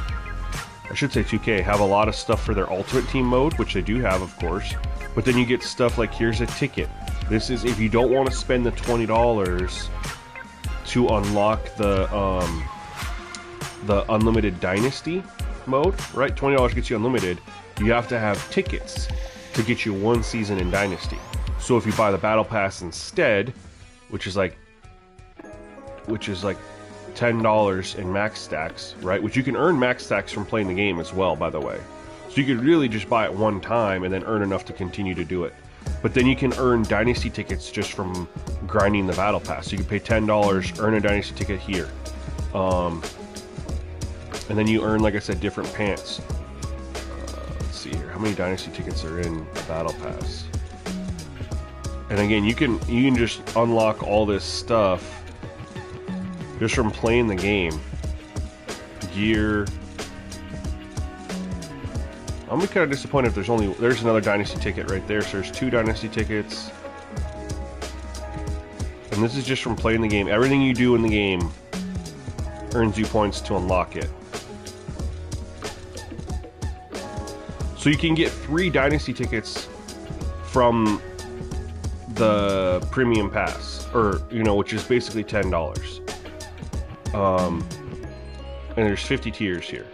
S1: I should say 2K, have a lot of stuff for their Ultimate Team mode, which they do have, of course. But then you get stuff like, here's a ticket. This is if you don't want to spend the $20 to unlock the unlimited Dynasty mode, right? $20 gets you unlimited. You have to have tickets to get you one season in Dynasty. So if you buy the Battle Pass instead, which is like $10 in max stacks, right? Which you can earn max stacks from playing the game as well, by the way. So you could really just buy it one time and then earn enough to continue to do it. But then you can earn Dynasty tickets just from grinding the Battle Pass. So you can pay $10, earn a Dynasty ticket here. And then you earn, like I said, different pants. Let's see here. How many Dynasty tickets are in the Battle Pass? And again, you can just unlock all this stuff just from playing the game. Gear. I'm gonna be kind of disappointed if there's another Dynasty ticket right there. So there's 2 Dynasty tickets. And this is just from playing the game. Everything you do in the game earns you points to unlock it. So you can get 3 Dynasty tickets from the premium pass, or which is basically $10. And there's 50 tiers here.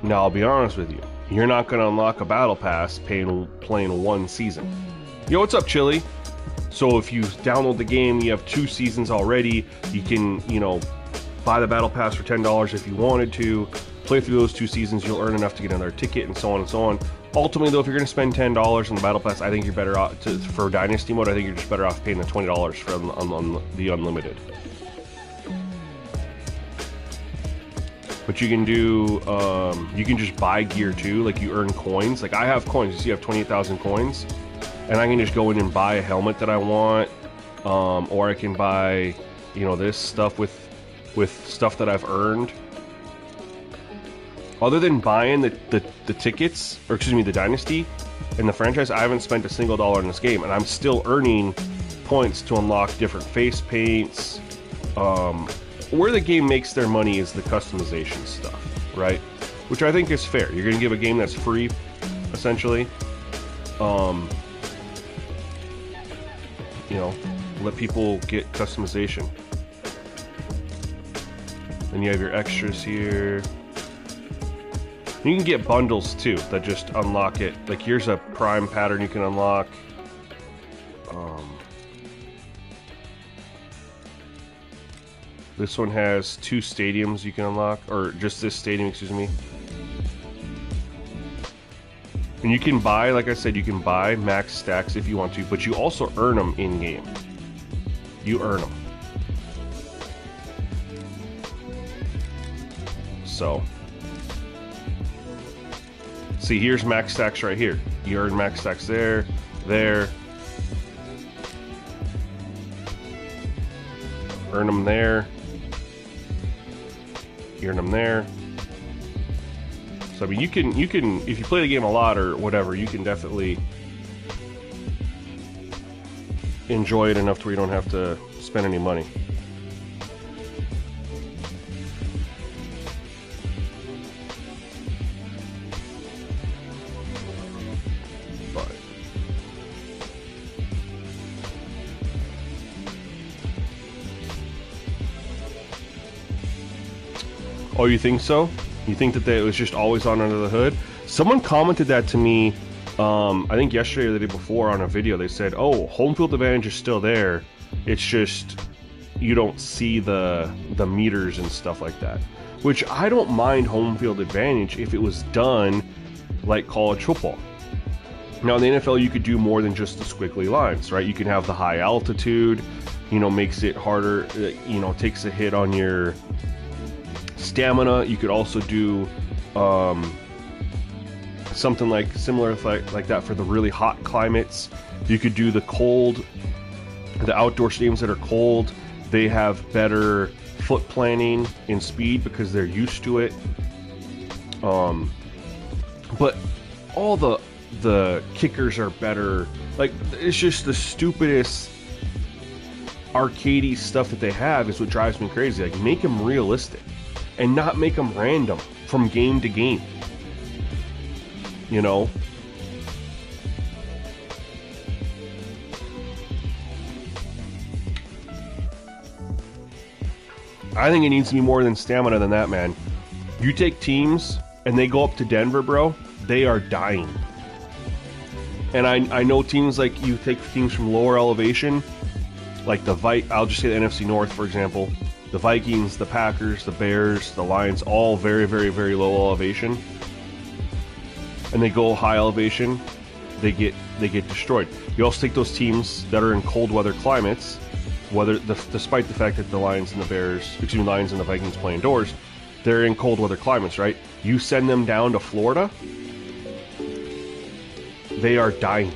S1: Now I'll be honest with you, you're not going to unlock a battle pass playing 1 season. Yo, what's up, Chili? So if you download the game, you have 2 seasons already. You can buy the battle pass for $10 if you wanted to. Play through those 2 seasons, you'll earn enough to get another ticket, and so on and so on. Ultimately, though, if you're going to spend $10 on the Battle Pass, I think you're better off for Dynasty mode. I think you're just better off paying the $20 for the Unlimited. But you can do, you can just buy gear too. Like, you earn coins. Like, I have coins. You see, I have 28,000 coins, and I can just go in and buy a helmet that I want, or I can buy, this stuff with stuff that I've earned. Other than buying the tickets, or excuse me, the Dynasty and the franchise, I haven't spent a single dollar in this game, and I'm still earning points to unlock different face paints. Where the game makes their money is the customization stuff, right? Which I think is fair. You're going to give a game that's free, essentially. Let people get customization. Then you have your extras here. You can get bundles too that just unlock it. Like, here's a prime pattern you can unlock. This one has 2 stadiums you can unlock, or just this stadium, excuse me. And you can buy, like I said, you can buy max stacks if you want to, but you also earn them in game. You earn them. So. See, here's max stacks right here. You earn max stacks there. Earn them there. You earn them there. So, I mean, you can, if you play the game a lot or whatever, you can definitely enjoy it enough to where you don't have to spend any money. Oh, you think so? You think that it was just always on under the hood? Someone commented that to me, I think yesterday or the day before on a video. They said, oh, home field advantage is still there. It's just you don't see the meters and stuff like that. Which, I don't mind home field advantage if it was done like college football. Now, in the NFL, you could do more than just the squiggly lines, right? You can have the high altitude, makes it harder, takes a hit on your stamina. You could also do something like similar like that for the really hot climates. You could do the outdoor stadiums that are cold. They have better foot planning and speed because they're used to it. But all the kickers are better. Like, it's just the stupidest arcadey stuff that they have is what drives me crazy. Like, make them realistic and not make them random from game to game. I think it needs to be more than stamina than that, man. You take teams and they go up to Denver, bro, they are dying. And I know teams, like, you take teams from lower elevation, like I'll just say the NFC North, for example. The Vikings, the Packers, the Bears, the Lions, all very, very, very low elevation. And they go high elevation, they get destroyed. You also take those teams that are in cold weather climates, despite the fact that the Lions and the Vikings play indoors, they're in cold weather climates, right? You send them down to Florida, they are dying.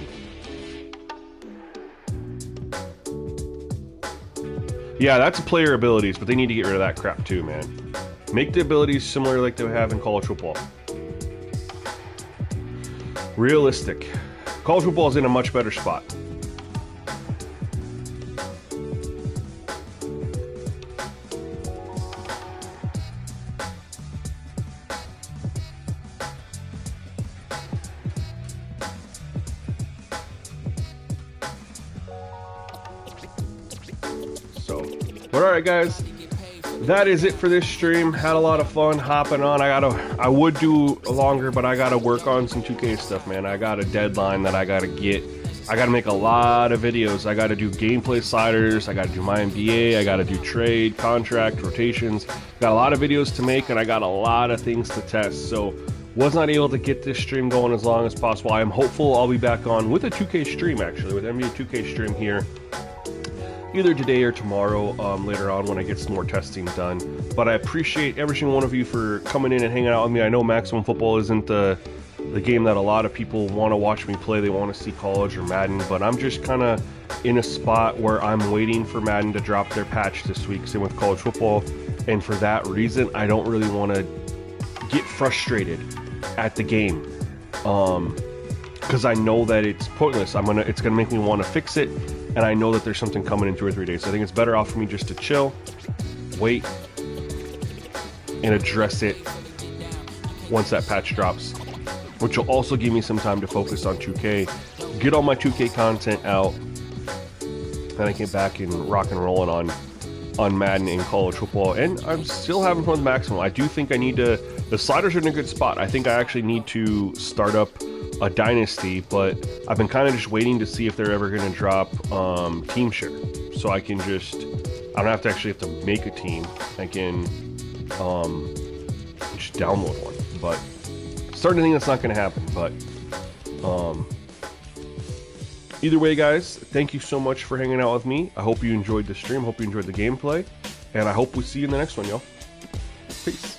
S1: Yeah, that's player abilities, but they need to get rid of that crap too, man. Make the abilities similar like they have in college football. Realistic. College football is in a much better spot. But alright guys, that is it for this stream. Had a lot of fun hopping on. I would do longer, but I gotta work on some 2K stuff, man. I got a deadline that I gotta get. I gotta make a lot of videos. I gotta do gameplay sliders, I gotta do my NBA, I gotta do trade, contract, rotations. Got a lot of videos to make, and I got a lot of things to test. So was not able to get this stream going as long as possible. I am hopeful I'll be back on with a 2K stream, actually, with NBA 2K stream here either today or tomorrow, later on when I get some more testing done. But I appreciate every single one of you for coming in and hanging out with me. I know Maximum Football isn't the game that a lot of people want to watch me play. They want to see college or Madden, but I'm just kind of in a spot where I'm waiting for Madden to drop their patch this week, same with college football. And for that reason, I don't really want to get frustrated at the game, because I know that it's pointless. It's gonna make me want to fix it, and I know that there's something coming in 2 or 3 days. So I think it's better off for me just to chill, wait, and address it once that patch drops, which will also give me some time to focus on 2K, get all my 2K content out, and I get back and rock and rolling on Madden and college football. And I'm still having fun with Maximum. I do think I need to. The sliders are in a good spot. I think I actually need to start up a Dynasty, but I've been kind of just waiting to see if they're ever going to drop team share, so I can I don't have to make a team. I can just download one. But starting to think that's not going to happen. But either way, guys, thank you so much for hanging out with me. I hope you enjoyed the stream. Hope you enjoyed the gameplay, and I hope we see you in the next one, y'all. Peace.